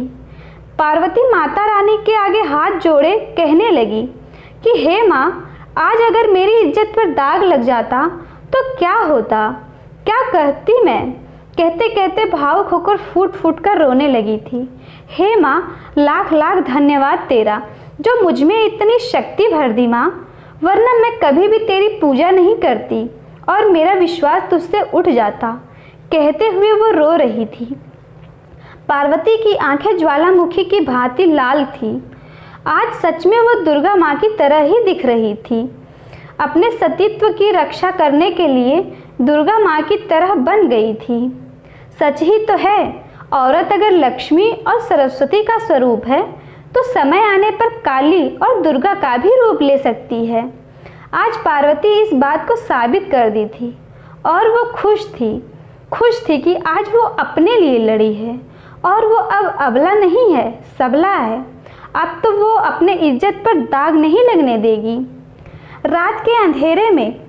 पार्वती माता रानी के आगे हाथ जोड़े कहने लगी कि हे माँ, आज अगर मेरी इज्जत पर दाग लग जाता तो क्या होता, क्या कहती मैं। कहते कहते भावुक होकर फूट फूट कर रोने लगी थी। हे माँ, लाख लाख धन्यवाद तेरा जो मुझ में इतनी शक्ति भर दी माँ, वरना मैं कभी भी तेरी पूजा नहीं करती और मेरा विश्वास तुझसे उठ जाता। कहते हुए वो रो रही थी। पार्वती की आंखें ज्वालामुखी की भांति लाल थी। आज सच में वो दुर्गा माँ की तरह ही दिख रही थी। अपने सतीत्व की रक्षा करने के लिए दुर्गा माँ की तरह बन गई थी। सच ही तो है, औरत अगर लक्ष्मी और सरस्वती का स्वरूप है तो समय आने पर काली और दुर्गा का भी रूप ले सकती है। आज पार्वती इस बात को साबित कर दी थी और वो खुश थी कि आज वो अपने लिए लड़ी है और वो अब अबला नहीं है, सबला है। अब तो वो अपने इज्जत पर दाग नहीं लगने देगी। रात के अंधेरे में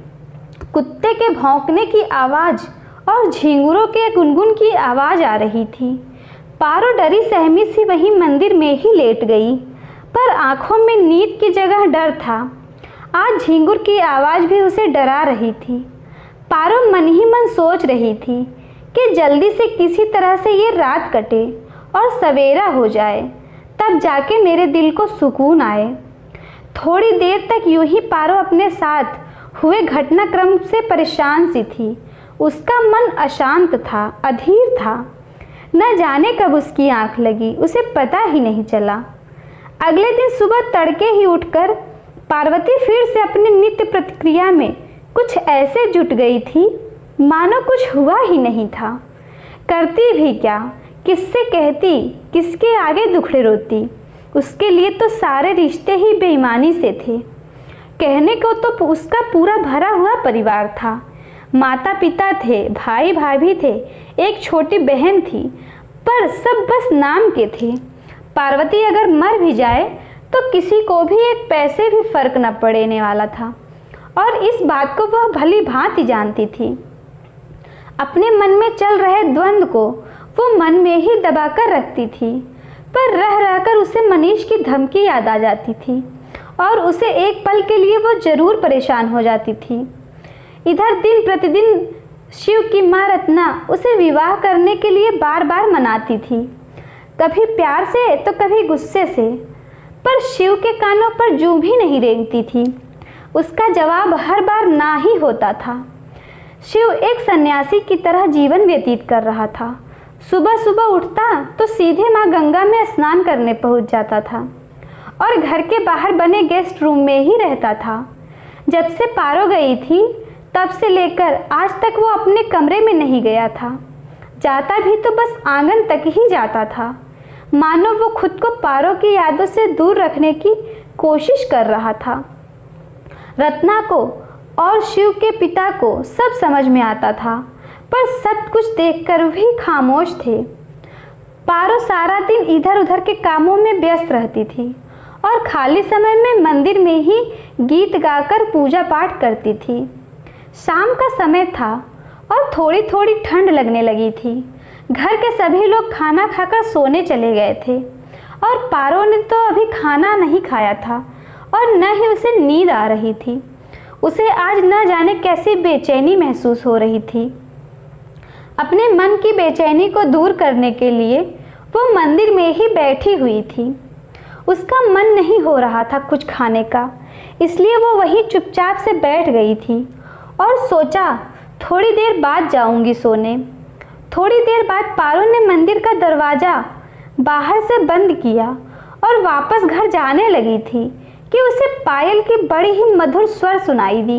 कुत्ते के भौंकने की आवाज़ और झींगुरों के गुनगुन की आवाज़ आ रही थी। पारो डरी सहमी सी वहीं मंदिर में ही लेट गई, पर आंखों में नींद की जगह डर था। आज झींगुर की आवाज़ भी उसे डरा रही थी। पारो मन ही मन सोच रही थी कि जल्दी से किसी तरह से ये रात कटे और सवेरा हो जाए, तब जाके मेरे दिल को सुकून आए। थोड़ी देर तक यूं ही पारो अपने साथ हुए घटनाक्रम से परेशान सी थी। उसका मन अशांत था, अधीर था। न जाने कब उसकी आंख लगी, उसे पता ही नहीं चला। अगले दिन सुबह तड़के ही उठकर पार्वती फिर से अपने नित्य प्रतिक्रिया में कुछ ऐसे जुट गई थी मानो कुछ हुआ ही नहीं था। करती भी क्या, किससे कहती, किसके आगे दुखड़े रोती। उसके लिए तो सारे रिश्ते ही बेईमानी से थे। कहने को तो उसका पूरा भरा हुआ परिवार था। माता पिता थे, भाई भाभी थे, एक छोटी बहन थी, पर सब बस नाम के थे। पार्वती अगर मर भी जाए तो किसी को भी एक पैसे भी फर्क न पड़ने वाला था, और इस बात को वह भली भांति जानती थी। अपने मन में चल रहे द्वंद्व को वो मन में ही दबाकर रखती थी, पर रह रहकर उसे मनीष की धमकी याद आ जाती थी और उसे एक पल के लिए वो जरूर परेशान हो जाती थी। इधर दिन प्रतिदिन शिव की माँ रत्ना उसे विवाह करने के लिए बार बार मनाती थी, कभी प्यार से तो कभी गुस्से से, पर शिव के कानों पर जूं भी नहीं रेंगती थी। उसका जवाब हर बार ना ही होता था। शिव एक सन्यासी की तरह जीवन व्यतीत कर रहा था। सुबह सुबह उठता तो सीधे माँ गंगा में स्नान करने पहुंच जाता था और घर के बाहर बने गेस्ट रूम में ही रहता था। जब से पारो गई थी तब से लेकर आज तक वो अपने कमरे में नहीं गया था। जाता भी तो बस आंगन तक ही जाता था, मानो वो खुद को पारो की यादों से दूर रखने की कोशिश कर रहा था। रत्ना को और शिव के पिता को सब समझ में आता था, पर सब कुछ देखकर भी खामोश थे। पारो सारा दिन इधर उधर के कामों में व्यस्त रहती थी और खाली समय में मंदिर में ही गीत गाकर पूजा पाठ करती थी। शाम का समय था और थोड़ी थोड़ी ठंड लगने लगी थी। घर के सभी लोग खाना खाकर सोने चले गए थे और पारो ने तो अभी खाना नहीं खाया था और न ही उसे नींद आ रही थी। उसे आज न जाने कैसी बेचैनी महसूस हो रही थी। अपने मन की बेचैनी को दूर करने के लिए वो मंदिर में ही बैठी हुई थी। उसका मन नहीं हो रहा था कुछ खाने का, इसलिए वो वहीं चुपचाप से बैठ गई थी और सोचा थोड़ी देर बाद जाऊंगी सोने। थोड़ी देर बाद पारो ने मंदिर का दरवाज़ा बाहर से बंद किया और वापस घर जाने लगी थी कि उसे पायल की बड़ी ही मधुर स्वर सुनाई दी,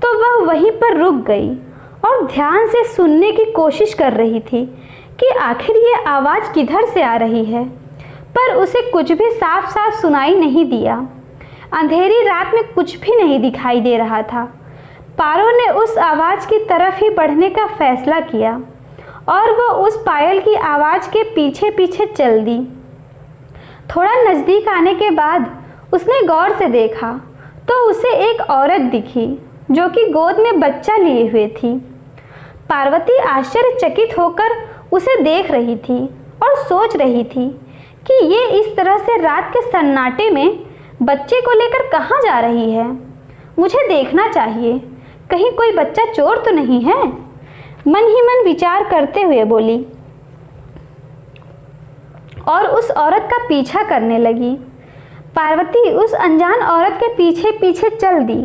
तो वह वहीं पर रुक गई और ध्यान से सुनने की कोशिश कर रही थी कि आखिर ये आवाज़ किधर से आ रही है, पर उसे कुछ भी साफ साफ सुनाई नहीं दिया। अंधेरी रात में कुछ भी नहीं दिखाई दे रहा था। पारो ने उस आवाज़ की तरफ ही बढ़ने का फैसला किया और वह उस पायल की आवाज़ के पीछे पीछे चल दी। थोड़ा नज़दीक आने के बाद उसने गौर से देखा तो उसे एक औरत दिखी जो कि गोद में बच्चा लिए हुए थी। पार्वती आश्चर्यचकित होकर उसे देख रही थी और सोच रही थी कि ये इस तरह से रात के सन्नाटे में बच्चे को लेकर कहाँ जा रही है। मुझे देखना चाहिए, कहीं कोई बच्चा चोर तो नहीं है, मन ही मन विचार करते हुए बोली और उस औरत का पीछा करने लगी। पार्वती उस अनजान औरत के पीछे पीछे चल दी।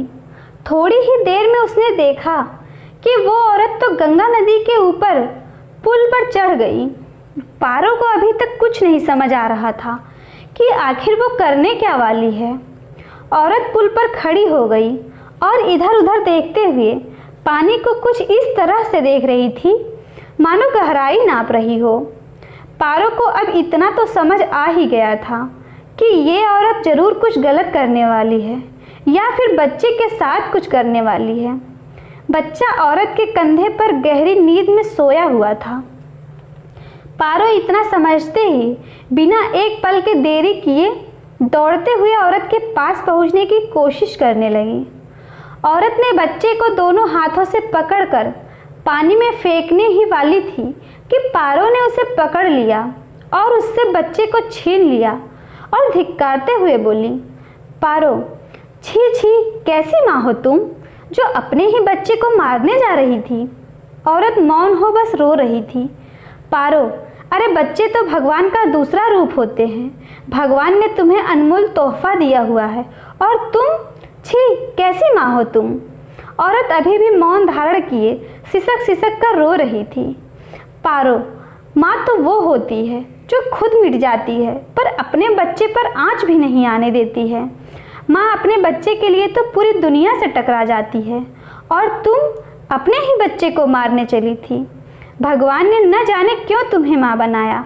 थोड़ी ही देर में उसने देखा कि वो औरत तो गंगा नदी के ऊपर पुल पर चढ़ गई। पारो को अभी तक कुछ नहीं समझ आ रहा था कि आखिर वो करने क्या वाली है। औरत पुल पर खड़ी हो गई और इधर उधर देखते हुए पानी को कुछ इस तरह से देख रही थी मानो गहराई नाप रही हो। पारो को अब इतना तो समझ आ ही गया था कि ये औरत जरूर कुछ गलत करने वाली है या फिर बच्चे के साथ कुछ करने वाली है। बच्चा औरत के कंधे पर गहरी नींद में सोया हुआ था। पारो इतना समझते ही बिना एक पल के देरी किए दौड़ते हुए औरत के पास पहुंचने की कोशिश करने लगी। औरत ने बच्चे को दोनों हाथों से पकड़कर पानी में फेंकने ही वाली थी कि पारो ने उसे पकड़ लिया और उससे बच्चे को छीन लिया और धिक्कारते हुए बोली, पारो, छी छी, कैसी माँ हो तुम जो अपने ही बच्चे को मारने जा रही थी। औरत मौन हो बस रो रही थी। पारो, अरे बच्चे तो भगवान का दूसरा रूप होते हैं। भगवान ने तुम्हें अनमोल तोहफा दिया हुआ है और तुम, छी, कैसी माँ हो तुम। औरत अभी भी मौन धारण किए सिसक सिसक कर रो रही थी। पारो, माँ तो वो होती है जो खुद मिट जाती है पर अपने बच्चे पर आँच भी नहीं आने देती है। माँ अपने बच्चे के लिए तो पूरी दुनिया से टकरा जाती है और तुम अपने ही बच्चे को मारने चली थी। भगवान ने न जाने क्यों तुम्हें माँ बनाया।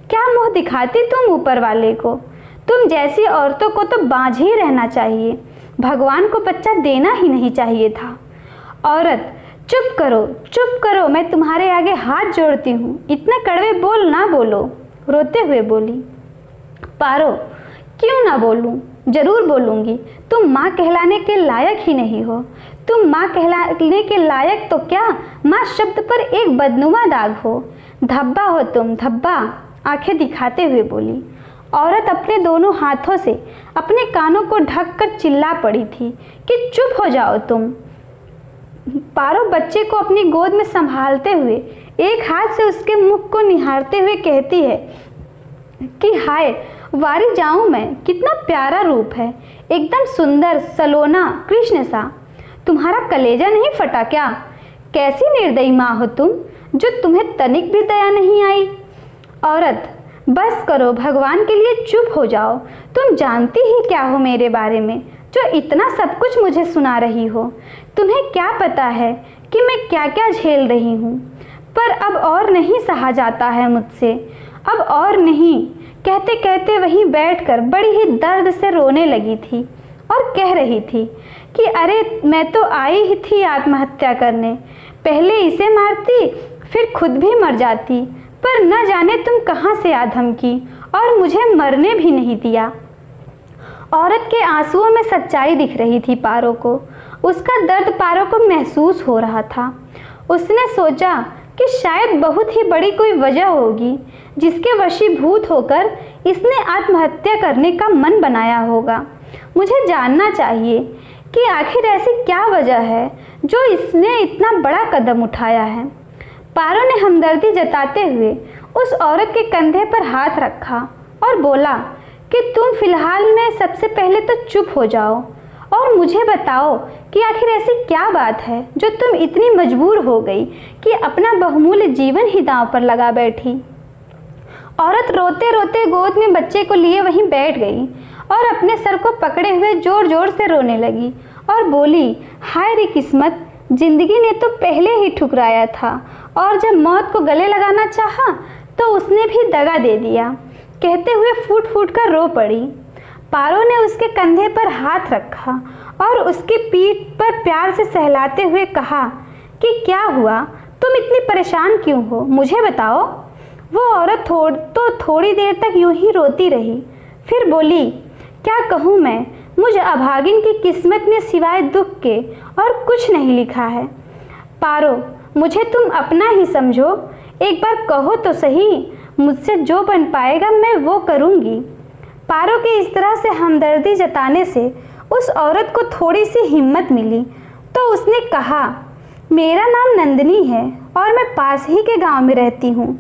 क्या मुँह दिखाती तुम ऊपर वाले को। तुम जैसी औरतों को तो बाँझ ही रहना चाहिए। भगवान को बच्चा देना ही नहीं चाहिए था। औरत, चुप करो, मैं तुम्हारे आगे हाथ जोड़ती हूँ, इतने कड़वे बोल ना बोलो, रोते हुए बोली। पारो, क्यों ना बोलूँ, जरूर बोलूँगी। तुम माँ कहलाने के लायक ही नहीं हो। तुम माँ कहलाने के लायक तो क्या, माँ शब्द पर एक बदनुमा दाग हो। धब्बा हो तुम, धब्बा, आंखें दिखाते हुए बोली। औरत अपने दोनों हाथों से अपने कानों को ढककर चिल्ला पड़ी थी कि चुप हो जाओ तुम। पारो बच्चे को अपनी गोद में संभालते हुए एक हाथ से उसके मुख को निहारते हुए कहती है कि हाय, वारी जाऊं मैं, कितना प्यारा रूप है, एकदम सुंदर सलोना कृष्ण सा। तुम्हारा कलेजा नहीं फटा क्या? कैसी निर्दयी माँ हो तुम, जो तुम्हें तनिक भी दया नहीं आई। औरत, बस करो, भगवान के लिए चुप हो जाओ। तुम जानती ही क्या हो मेरे बारे में, जो इतना सब कुछ मुझे सुना रही हो। तुम्हें क्या पता है कि मैं क्या क्या झेल रही हूँ। पर अब और नहीं सहा जाता है मुझसे, अब और नहीं। कहते कहते वहीं बैठकर बड़ी ही दर्द से रोने लगी थी और कह रही थी कि अरे, मैं तो आई ही थी आत्महत्या करने, पहले इसे मारती फिर खुद भी मर जाती, पर न जाने तुम कहाँ से आ धमकी और मुझे मरने भी नहीं दिया। औरत के आंसुओं में सच्चाई दिख रही थी पारो को। उसका दर्द पारो को महसूस हो रहा था। उसने सोचा कि शायद बहुत ही बड़ी कोई वजह होगी जिसके वशीभूत होकर इसने आत्महत्या करने का मन बनाया होगा। मुझे जानना चाहिए कि आखिर ऐसी क्या वजह है जो इसने इतना बड़ा कदम उठाया है। पारो ने हमदर्दी जताते हुए उस औरत के कंधे पर हाथ रखा और बोला कि तुम फिलहाल में सबसे पहले तो चुप हो जाओ और मुझे बताओ कि आखिर ऐसी क्या बात है जो तुम इतनी मजबूर हो गई कि अपना बहुमूल्य जीवन ही दांव पर लगा बैठी। औरत रोते रोते गोद में बच्चे को लिए वहीं बैठ गई और अपने सर को पकड़े हुए जोर जोर से रोने लगी और बोली, हाय रे किस्मत, जिंदगी ने तो पहले ही ठुकराया था और जब मौत को गले लगाना चाहा तो उसने भी दगा दे दिया। कहते हुए फूट फूट कर रो पड़ी। पारो ने उसके कंधे पर हाथ रखा और उसकी पीठ पर प्यार से सहलाते हुए कहा कि क्या हुआ, तुम इतनी परेशान क्यों हो, मुझे बताओ। वो औरत थोड़ी देर तक यूं ही रोती रही, फिर बोली, क्या कहूँ मैं, मुझ अभागिन की किस्मत में सिवाय दुख के और कुछ नहीं लिखा है। पारो, मुझे तुम अपना ही समझो, एक बार कहो तो सही, मुझसे जो बन पाएगा मैं वो करूँगी। पारो के इस तरह से हमदर्दी जताने से उस औरत को थोड़ी सी हिम्मत मिली तो उसने कहा, मेरा नाम नंदिनी है और मैं पास ही के गांव में रहती हूँ।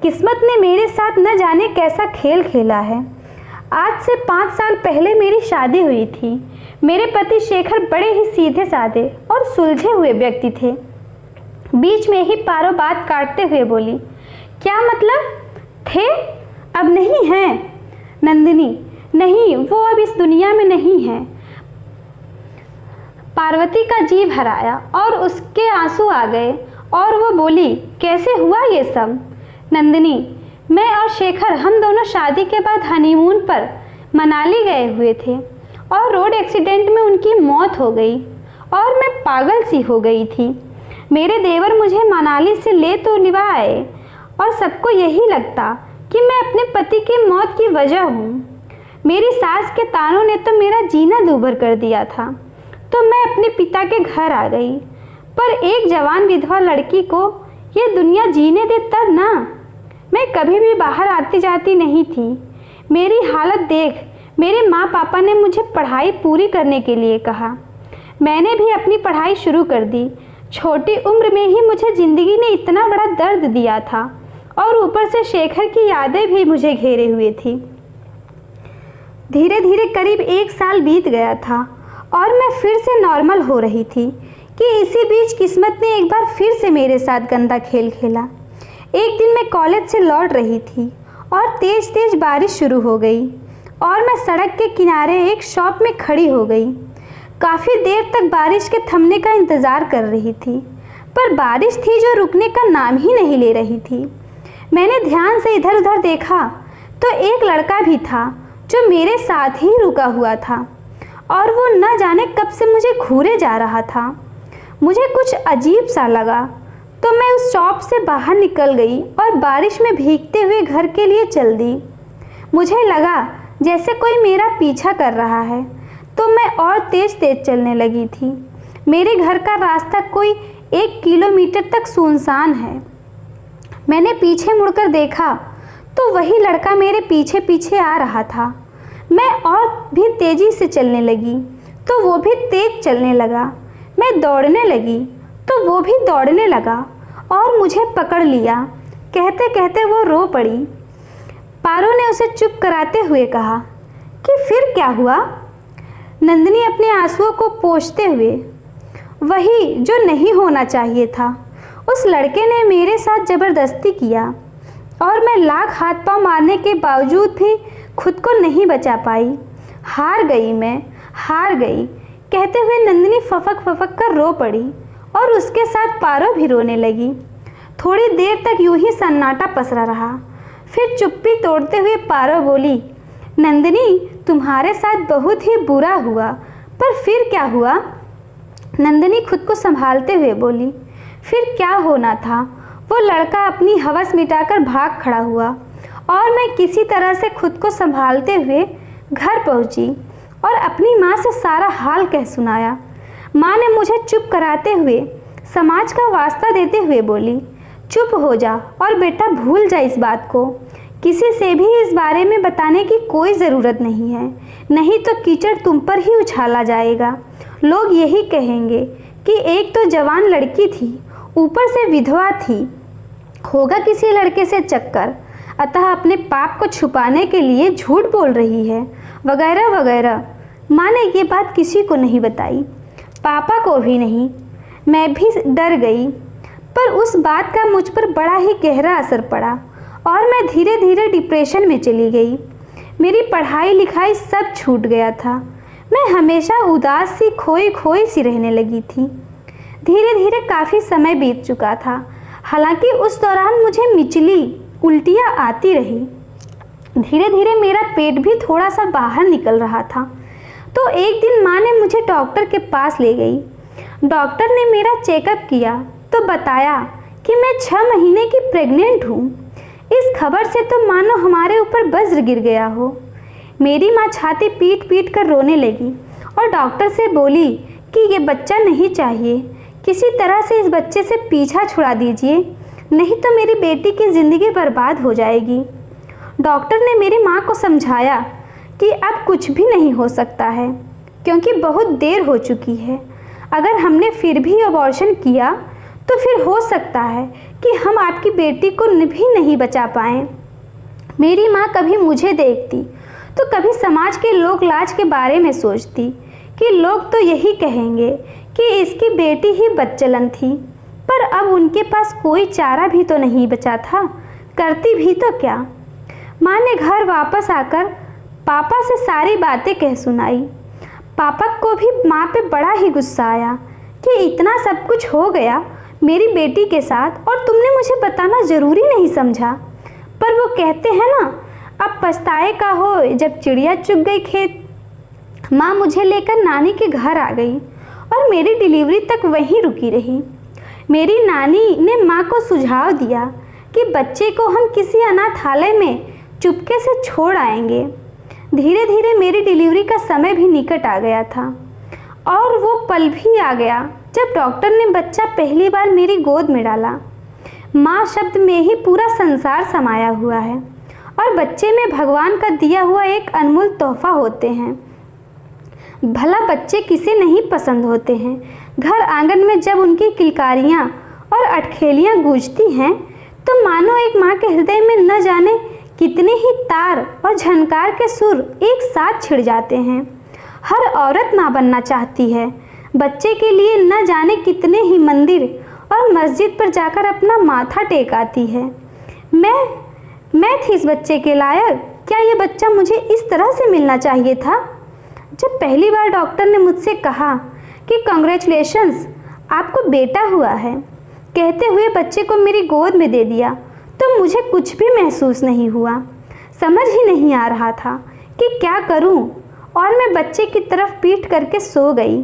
किस्मत ने मेरे साथ न जाने कैसा खेल खेला है। आज से 5 साल पहले मेरी शादी हुई थी। मेरे पति शेखर बड़े ही सीधे साधे और सुलझे हुए व्यक्ति थे। बीच में ही पारो बात काटते हुए बोली, क्या मतलब थे, अब नहीं हैं? नंदिनी, नहीं, वो अब इस दुनिया में नहीं है। पार्वती का जी भराया और उसके आंसू आ गए और वो बोली, कैसे हुआ ये सब? नंदिनी, मैं और शेखर हम दोनों शादी के बाद हनीमून पर मनाली गए हुए थे और रोड एक्सीडेंट में उनकी मौत हो गई और मैं पागल सी हो गई थी। मेरे देवर मुझे मनाली से ले तो निभा आए और सबको यही लगता कि मैं अपने पति की मौत की वजह हूँ। मेरी सास के तानों ने तो मेरा जीना दूभर कर दिया था, तो मैं अपने पिता के घर आ गई। पर एक जवान विधवा लड़की को ये दुनिया जीने दे तब ना। मैं कभी भी बाहर आती जाती नहीं थी। मेरी हालत देख मेरे माँ पापा ने मुझे पढ़ाई पूरी करने के लिए कहा। मैंने भी अपनी पढ़ाई शुरू कर दी। छोटी उम्र में ही मुझे ज़िंदगी ने इतना बड़ा दर्द दिया था और ऊपर से शेखर की यादें भी मुझे घेरे हुए थी। धीरे धीरे करीब 1 साल बीत गया था और मैं फिर से नॉर्मल हो रही थी कि इसी बीच किस्मत ने एक बार फिर से मेरे साथ गंदा खेल खेला। एक दिन मैं कॉलेज से लौट रही थी और तेज़ तेज़ बारिश शुरू हो गई और मैं सड़क के किनारे एक शॉप में खड़ी हो गई। काफ़ी देर तक बारिश के थमने का इंतज़ार कर रही थी, पर बारिश थी जो रुकने का नाम ही नहीं ले रही थी। मैंने ध्यान से इधर उधर देखा तो एक लड़का भी था जो मेरे साथ ही रुका हुआ था और वो न जाने कब से मुझे घूरे जा रहा था। मुझे कुछ अजीब सा लगा तो मैं उस शॉप से बाहर निकल गई और बारिश में भीगते हुए घर के लिए चल दी। मुझे लगा जैसे कोई मेरा पीछा कर रहा है, तो मैं और तेज तेज चलने लगी थी। मेरे घर का रास्ता कोई 1 किलोमीटर तक सुनसान है। मैंने पीछे मुड़कर देखा तो वही लड़का मेरे पीछे पीछे आ रहा था। मैं और भी तेज़ी से चलने लगी तो वो भी तेज चलने लगा। मैं दौड़ने लगी तो वो भी दौड़ने लगा और मुझे पकड़ लिया। कहते कहते वो रो पड़ी। पारो ने उसे चुप कराते हुए कहा कि फिर क्या हुआ? नंदिनी अपने आंसुओं को पोंछते हुए, वही जो नहीं होना चाहिए था। उस लड़के ने मेरे साथ ज़बरदस्ती किया और मैं लाख हाथ पांव मारने के बावजूद भी खुद को नहीं बचा पाई। हार गई, मैं हार गई, कहते हुए नंदिनी फपक फपक कर रो पड़ी और उसके साथ पारो भी रोने लगी। थोड़ी देर तक यूं ही सन्नाटा पसरा रहा। फिर चुप्पी तोड़ते हुए पारो बोली, नंदिनी तुम्हारे साथ बहुत ही बुरा हुआ, पर फिर क्या हुआ? नंदिनी खुद को संभालते हुए बोली, फिर क्या होना था? वो लड़का अपनी हवस मिटाकर भाग खड़ा हुआ और मैं किसी तरह से खुद को संभालते हुए घर पहुंची और अपनी माँ से सारा हाल कह सुनाया। माँ ने मुझे चुप कराते हुए समाज का वास्ता देते हुए बोली, चुप हो जा और बेटा भूल जा इस बात को। किसी से भी इस बारे में बताने की कोई ज़रूरत नहीं है, नहीं तो कीचड़ तुम पर ही उछाला जाएगा। लोग यही कहेंगे कि एक तो जवान लड़की थी, ऊपर से विधवा थी, होगा किसी लड़के से चक्कर, अतः अपने पाप को छुपाने के लिए झूठ बोल रही है, वगैरह वगैरह। माँ ने ये बात किसी को नहीं बताई, पापा को भी नहीं। मैं भी डर गई, पर उस बात का मुझ पर बड़ा ही गहरा असर पड़ा और मैं धीरे धीरे डिप्रेशन में चली गई। मेरी पढ़ाई लिखाई सब छूट गया था। मैं हमेशा उदास सी खोई खोई सी रहने लगी थी। धीरे धीरे काफ़ी समय बीत चुका था। हालांकि उस दौरान मुझे मिचली उल्टियाँ आती रही। धीरे धीरे मेरा पेट भी थोड़ा सा बाहर निकल रहा था। तो एक दिन माँ ने मुझे डॉक्टर के पास ले गई। डॉक्टर ने मेरा चेकअप किया तो बताया कि मैं 6 महीने की प्रेग्नेंट हूँ। इस खबर से तो मानो हमारे ऊपर वज्र गिर गया हो। मेरी माँ छाती पीट पीट कर रोने लगी और डॉक्टर से बोली कि ये बच्चा नहीं चाहिए, किसी तरह से इस बच्चे से पीछा छुड़ा दीजिए, नहीं तो मेरी बेटी की ज़िंदगी बर्बाद हो जाएगी। डॉक्टर ने मेरी माँ को समझाया कि अब कुछ भी नहीं हो सकता है, क्योंकि बहुत देर हो चुकी है। अगर हमने फिर भी अबॉर्शन किया तो फिर हो सकता है कि हम आपकी बेटी को भी नहीं बचा पाएँ। मेरी माँ कभी मुझे देखती तो कभी समाज के लोक लाज के बारे में सोचती कि लोग तो यही कहेंगे कि इसकी बेटी ही बदचलन थी, पर अब उनके पास कोई चारा भी तो नहीं बचा था, करती भी तो क्या। माँ ने घर वापस आकर पापा से सारी बातें कह सुनाई। पापा को भी माँ पे बड़ा ही गुस्सा आया कि इतना सब कुछ हो गया मेरी बेटी के साथ और तुमने मुझे बताना ज़रूरी नहीं समझा। पर वो कहते हैं ना, अब पछताए का हो जब चिड़िया चुग गई खेत। माँ मुझे लेकर नानी के घर आ गई और मेरी डिलीवरी तक वहीं रुकी रही। मेरी नानी ने माँ को सुझाव दिया कि बच्चे को हम किसी अनाथालय में चुपके से छोड़ आएंगे। धीरे धीरे मेरी डिलीवरी का समय भी निकट आ गया था और वो पल भी आ गया जब डॉक्टर ने बच्चा पहली बार मेरी गोद में डाला। माँ शब्द में ही पूरा संसार समाया हुआ है और बच्चे में भगवान का दिया हुआ एक अनमोल तोहफा होते हैं। भला बच्चे किसे नहीं पसंद होते हैं। घर आंगन में जब उनकी किलकारियाँ और अटखेलियाँ गूंजती हैं तो मानो एक माँ के हृदय में न जाने कितने ही तार और झनकार के सुर एक साथ छिड़ जाते हैं। हर औरत माँ बनना चाहती है। बच्चे के लिए न जाने कितने ही मंदिर और मस्जिद पर जाकर अपना माथा टेकाती है। मैं थी इस बच्चे के लायक। क्या ये बच्चा मुझे इस तरह से मिलना चाहिए था? जब पहली बार डॉक्टर ने मुझसे कहा कि कांग्रेचुलेशंस, आपको बेटा हुआ है, कहते हुए बच्चे को मेरी गोद में दे दिया, तो मुझे कुछ भी महसूस नहीं हुआ। समझ ही नहीं आ रहा था कि क्या करूं और मैं बच्चे की तरफ पीठ करके सो गई।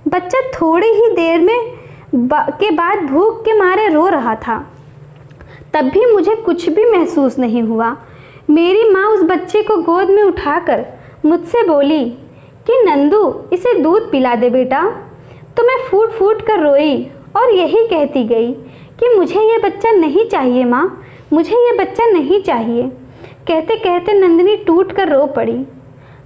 बच्चा थोड़ी ही देर में के बाद भूख के मारे रो रहा था। तब भी मुझे कुछ भी महसूस नहीं हुआ। मेरी माँ उस बच्चे को गोद में उठाकर मुझसे बोली कि नंदू, इसे दूध पिला दे बेटा। तो मैं फूट फूट कर रोई और यही कहती गई कि मुझे ये बच्चा नहीं चाहिए माँ, मुझे ये बच्चा नहीं चाहिए। कहते कहते नंदिनी टूट कर रो पड़ी।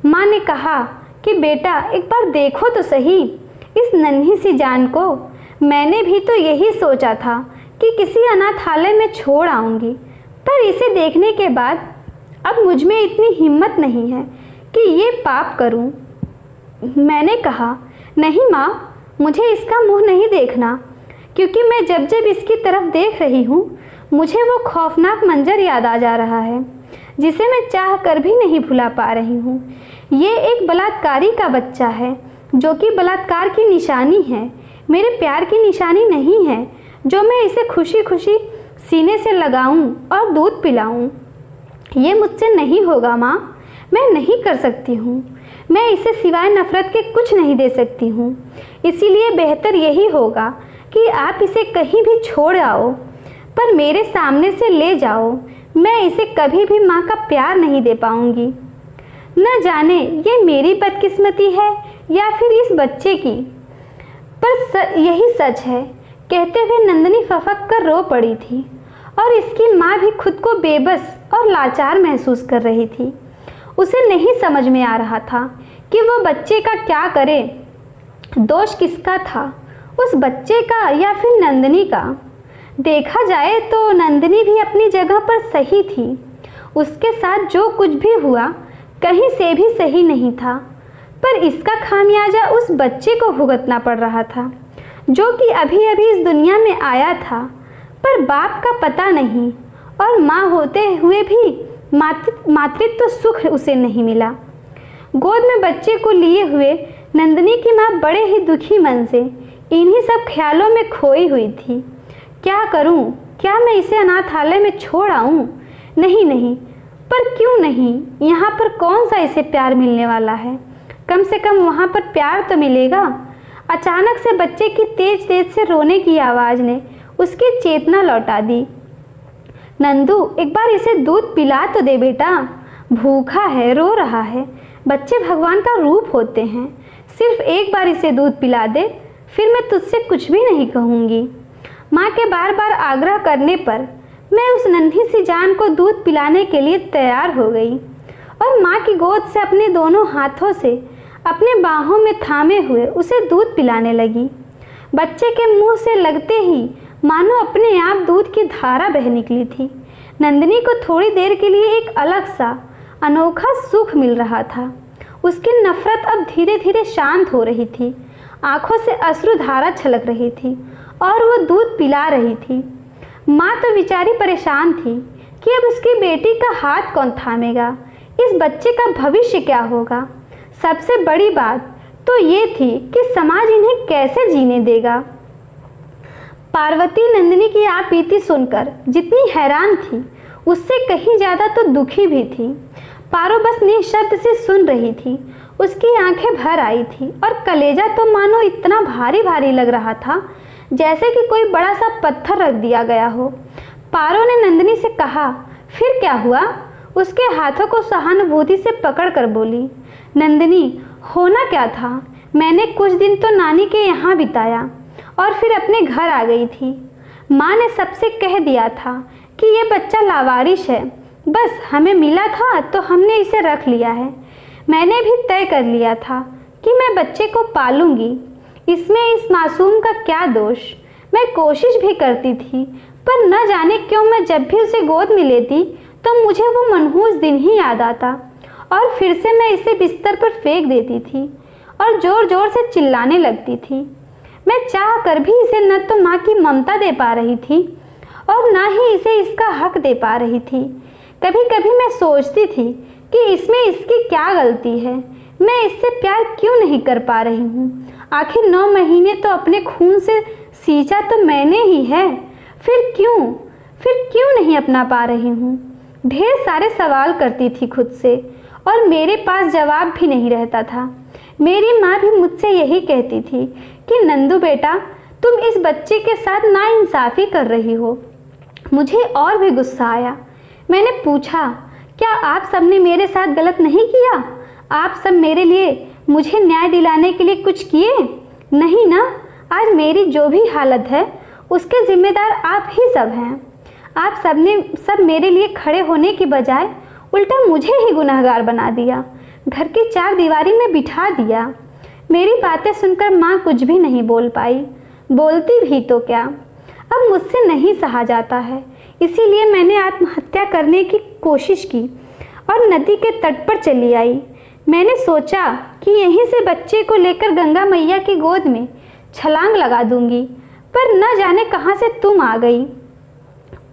माँ ने कहा कि बेटा एक बार देखो तो सही इस नन्ही सी जान को। मैंने भी तो यही सोचा था कि किसी अनाथालय में छोड़ आऊँगी, पर इसे देखने के बाद अब मुझ में इतनी हिम्मत नहीं है कि ये पाप करूं। मैंने कहा, नहीं माँ, मुझे इसका मुंह नहीं देखना, क्योंकि मैं जब जब इसकी तरफ देख रही हूँ मुझे वो खौफनाक मंजर याद आ जा रहा है जिसे मैं चाह कर भी नहीं भुला पा रही हूँ। ये एक बलात्कारी का बच्चा है जो कि बलात्कार की निशानी है, मेरे प्यार की निशानी नहीं है जो मैं इसे खुशी खुशी सीने से लगाऊं और दूध पिलाऊं। ये मुझसे नहीं होगा माँ, मैं नहीं कर सकती हूँ। मैं इसे सिवाय नफ़रत के कुछ नहीं दे सकती हूँ। इसीलिए बेहतर यही होगा कि आप इसे कहीं भी छोड़ आओ, पर मेरे सामने से ले जाओ। मैं इसे कभी भी माँ का प्यार नहीं दे पाऊँगी। न जाने ये मेरी बदकिस्मती है या फिर इस बच्चे की, पर यही सच है। कहते हुए नंदिनी फफक कर रो पड़ी थी और इसकी माँ भी खुद को बेबस और लाचार महसूस कर रही थी। उसे नहीं समझ में आ रहा था कि वह बच्चे का क्या करे। दोष किसका था, उस बच्चे का या फिर नंदिनी का? देखा जाए तो नंदिनी भी अपनी जगह पर सही थी। उसके साथ जो कुछ भी हुआ कहीं से भी सही नहीं था, पर इसका खामियाजा उस बच्चे को भुगतना पड़ रहा था जो कि अभी अभी इस दुनिया में आया था, पर बाप का पता नहीं और माँ होते हुए भी मातृत्व सुख उसे नहीं मिला। गोद में बच्चे को लिए हुए नंदिनी की माँ बड़े ही दुखी मन से इन्हीं सब ख्यालों में खोई हुई थी। क्या करूं? क्या मैं इसे अनाथालय में छोड़ आऊं? नहीं नहीं, पर क्यों नहीं? यहाँ पर कौन सा इसे प्यार मिलने वाला है? कम से कम वहाँ पर प्यार तो मिलेगा। अचानक से बच्चे की तेज तेज से रोने की आवाज़ ने उसकी चेतना लौटा दी। नंदू, एक बार इसे दूध पिला तो दे बेटा, भूखा है, रो रहा है। बच्चे भगवान का रूप होते हैं। सिर्फ एक बार इसे दूध पिला दे, फिर मैं तुझसे कुछ भी नहीं कहूँगी। माँ के बार बार आग्रह करने पर मैं उस नन्ही सी जान को दूध पिलाने के लिए तैयार हो गई और माँ की गोद से अपने दोनों हाथों से अपने बाहों में थामे हुए उसे दूध पिलाने लगी। बच्चे के मुंह से लगते ही मानो अपने आप दूध की धारा बह निकली थी। नंदिनी को थोड़ी देर के लिए एक अलग सा अनोखा सुख मिल रहा था। उसकी नफरत अब धीरे धीरे शांत हो रही थी। आंखों से अश्रुधारा छलक रही थी और वो दूध पिला रही थी। माँ तो बेचारी परेशान थी कि अब उसकी बेटी का हाथ कौन थामेगा, इस बच्चे का भविष्य क्या होगा। सबसे बड़ी बात तो ये थी कि समाज इन्हें कैसे जीने देगा। पार्वती नंदिनी की आप बीती सुनकर जितनी हैरान थी उससे कहीं ज़्यादा तो दुखी भी थी। पारो बस निःशब्द से सुन रही थी। उसकी आंखें भर आई थी और कलेजा तो मानो इतना भारी भारी लग रहा था जैसे कि कोई बड़ा सा पत्थर रख दिया गया हो। पारो ने नंदिनी से कहा, फिर क्या हुआ? उसके हाथों को सहानुभूति से पकड़ कर बोली, नंदिनी, होना क्या था? मैंने कुछ दिन तो नानी के यहाँ बिताया और फिर अपने घर आ गई थी। माँ ने सबसे कह दिया था कि ये बच्चा लावारिश है, बस हमें मिला था तो हमने इसे रख लिया है। मैंने भी तय कर लिया था कि मैं बच्चे को पालूंगी, इसमें इस मासूम का क्या दोष। मैं कोशिश भी करती थी, पर न जाने क्यों मैं जब भी उसे गोद में लेती तो मुझे वो मनहूस दिन ही याद आता और फिर से मैं इसे बिस्तर पर फेंक देती थी और ज़ोर ज़ोर से चिल्लाने लगती थी। मैं चाह कर भी इसे न तो माँ की ममता दे पा रही थी और ना ही इसे इसका हक दे पा रही थी। कभी कभी मैं सोचती थी कि इसमें इसकी क्या गलती है, मैं इससे प्यार क्यों नहीं कर पा रही हूँ। आखिर 9 महीने तो अपने खून से सींचा तो मैंने ही है, फिर क्यों नहीं अपना पा रही हूँ। ढेर सारे सवाल करती थी खुद से और मेरे पास जवाब भी नहीं रहता था। मेरी माँ भी मुझसे यही कहती थी कि नंदू बेटा, तुम इस बच्चे के साथ नाइंसाफ़ी कर रही हो। मुझे और भी गुस्सा आया। मैंने पूछा, क्या आप सब ने मेरे साथ गलत नहीं किया? आप सब मेरे लिए, मुझे न्याय दिलाने के लिए कुछ किए नहीं ना? आज मेरी जो भी हालत है उसके जिम्मेदार आप ही सब हैं। आप सब मेरे लिए खड़े होने की बजाय उल्टा मुझे ही गुनहगार बना दिया, घर की चार दीवारी में बिठा दिया। मेरी बातें सुनकर माँ कुछ भी नहीं बोल पाई। बोलती भी तो क्या, अब मुझसे नहीं सहा जाता है। इसीलिए मैंने आत्महत्या करने की कोशिश की और नदी के तट पर चली आई। मैंने सोचा कि यहीं से बच्चे को लेकर गंगा मैया की गोद में छलांग लगा दूंगी, पर न जाने कहाँ से तुम आ गई।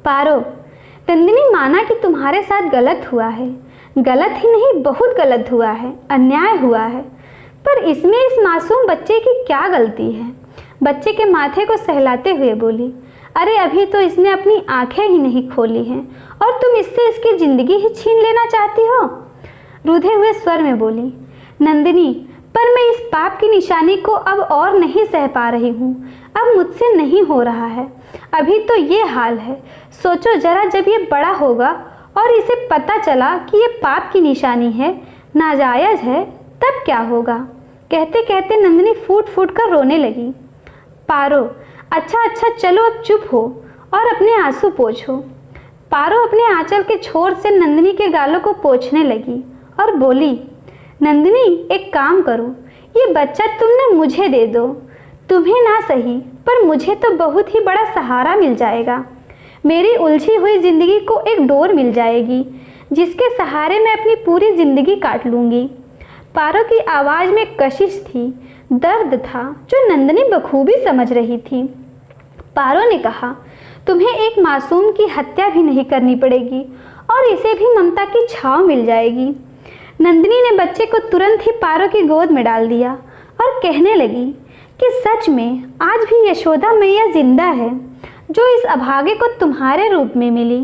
पारो, नंदिनी माना कि तुम्हारे साथ गलत हुआ है। गलत ही नहीं, बहुत गलत हुआ है, अन्याय हुआ है, पर इसमें इस मासूम बच्चे की क्या गलती है? बच्चे के माथे को सहलाते हुए बोली, अरे अभी तो इसने अपनी आंखें ही नहीं खोली हैं और तुम इससे इसकी ज़िंदगी ही छीन लेना चाहती हो। रूधे हुए स्वर में बोली नंदिनी, पर मैं इस पाप की निशानी को अब और नहीं सह पा रही हूँ। अब मुझसे नहीं हो रहा है। अभी तो ये हाल है, सोचो जरा, जब ये बड़ा होगा और इसे पता चला कि ये पाप की निशानी है, नाजायज़ है, तब क्या होगा? कहते कहते नंदिनी फूट फूट कर रोने लगी। पारो, अच्छा चलो अब चुप हो और अपने आंसू पोंछो। पारो अपने आंचल के छोर से नंदिनी के गालों को पोंछने लगी और बोली, नंदिनी एक काम करो, ये बच्चा तुमने मुझे दे दो। तुम्हें ना सही, पर मुझे तो बहुत ही बड़ा सहारा मिल जाएगा। मेरी उलझी हुई ज़िंदगी को एक डोर मिल जाएगी जिसके सहारे मैं अपनी पूरी ज़िंदगी काट लूँगी। पारो की आवाज़ में कशिश थी, दर्द था, जो नंदिनी बखूबी समझ रही थी। पारो ने कहा, तुम्हें एक मासूम की हत्या भी नहीं करनी पड़ेगी और इसे भी ममता की छाँव मिल जाएगी। नंदिनी ने बच्चे को तुरंत ही पारो की गोद में डाल दिया और कहने लगी कि सच में आज भी यशोदा मैया जिंदा है, जो इस अभागे को तुम्हारे रूप में मिली।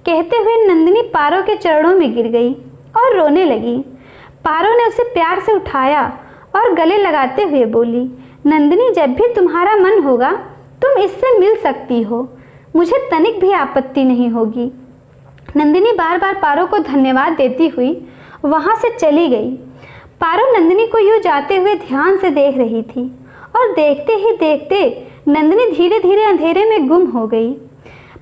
कहते हुए नंदिनी पारो के चरणों में गिर गई और रोने लगी। पारो ने उसे प्यार से उठाया और गले लगाते हुए बोली, नंदिनी, जब भी तुम्हारा मन होगा तुम इससे मिल सकती हो, मुझे तनिक भी आपत्ति नहीं होगी। नंदिनी बार बार पारो को धन्यवाद देती हुई वहाँ से चली गई। पारो नंदिनी को यूँ जाते हुए ध्यान से देख रही थी और देखते ही देखते नंदिनी धीरे धीरे अंधेरे में गुम हो गई।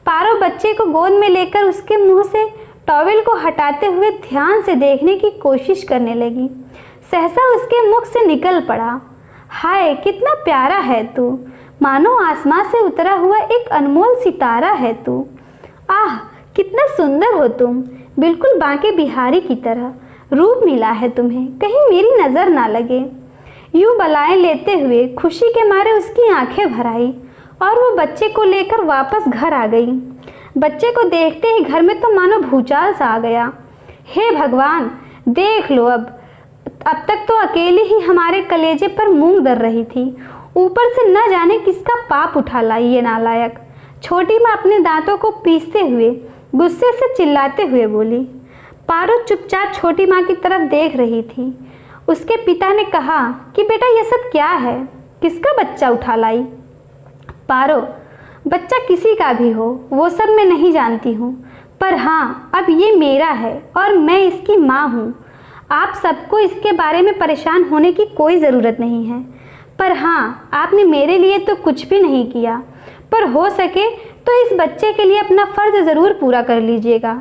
पारो बच्चे को गोद में लेकर उसके मुंह से टॉवेल को हटाते हुए ध्यान से देखने की कोशिश करने लगी। सहसा उसके मुख से निकल पड़ा, हाय कितना प्यारा है तू, मानो आसमां से उतरा हुआ एक अनमोल सितारा है तू। आह कितना सुंदर हो तुम, बिल्कुल बांके बिहारी की तरह। रूप मिला है तुम्हें, कहीं मेरी नज़र ना लगे। यूँ बलाएं लेते हुए खुशी के मारे उसकी आंखें भर आई और वो बच्चे को लेकर वापस घर आ गई। बच्चे को देखते ही घर में तो मानो भूचाल सा आ गया। हे भगवान, देख लो, अब तक तो अकेली ही हमारे कलेजे पर मूंग दर रही थी, ऊपर से न जाने किसका पाप उठा लाई ये नालायक। छोटी माँ अपने दांतों को पीसते हुए गुस्से से चिल्लाते हुए बोली। पारो चुपचाप छोटी माँ की तरफ देख रही थी। उसके पिता ने कहा कि बेटा ये सब क्या है, किसका बच्चा उठा लाई? पारो, बच्चा किसी का भी हो वो सब मैं नहीं जानती हूँ, पर हाँ अब ये मेरा है और मैं इसकी माँ हूँ। आप सबको इसके बारे में परेशान होने की कोई ज़रूरत नहीं है, पर हाँ आपने मेरे लिए तो कुछ भी नहीं किया, पर हो सके तो इस बच्चे के लिए अपना फ़र्ज़ ज़रूर पूरा कर लीजिएगा,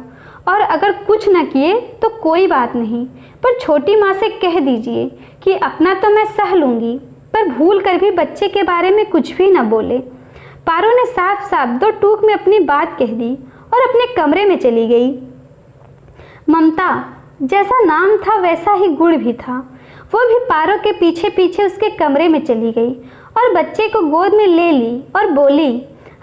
और अगर कुछ न किए तो कोई बात नहीं, पर छोटी माँ से कह दीजिए कि अपना तो मैं सह लूँगी, पर भूल कर भी बच्चे के बारे में कुछ भी न बोले। पारो ने साफ साफ दो टूक में अपनी बात कह दी और अपने कमरे में चली गई। ममता जैसा नाम था वैसा ही गुण भी था। वो भी पारो के पीछे पीछे उसके कमरे में चली गई और बच्चे को गोद में ले ली और बोली,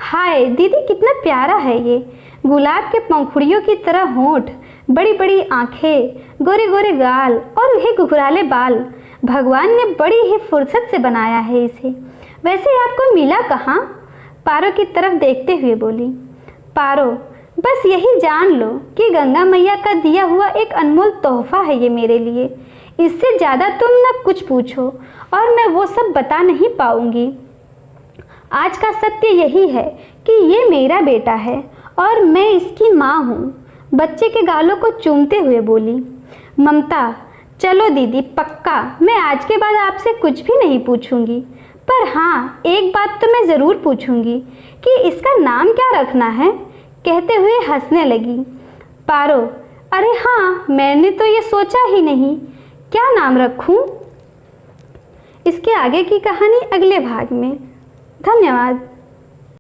हाय दीदी कितना प्यारा है ये, गुलाब के पंखुड़ियों की तरह होंठ, बड़ी बड़ी आंखें, गोरे गोरे गाल और वही घुघराले बाल। भगवान ने बड़ी ही फुर्सत से बनाया है इसे। वैसे आपको मिला कहाँ? पारो की तरफ देखते हुए बोली। पारो, बस यही जान लो कि गंगा मैया का दिया हुआ एक अनमोल तोहफा है ये मेरे लिए। इससे ज़्यादा तुम ना कुछ पूछो और मैं वो सब बता नहीं पाऊँगी। आज का सत्य यही है कि ये मेरा बेटा है और मैं इसकी माँ हूँ। बच्चे के गालों को चूमते हुए बोली ममता। चलो दीदी, पक्का मैं आज के बाद आपसे कुछ भी नहीं पूछूंगी। पर हाँ, एक बात तो मैं ज़रूर पूछूंगी कि इसका नाम क्या रखना है। कहते हुए हंसने लगी पारो। अरे हाँ, मैंने तो ये सोचा ही नहीं, क्या नाम रखूं? इसके आगे की कहानी अगले भाग में। धन्यवाद।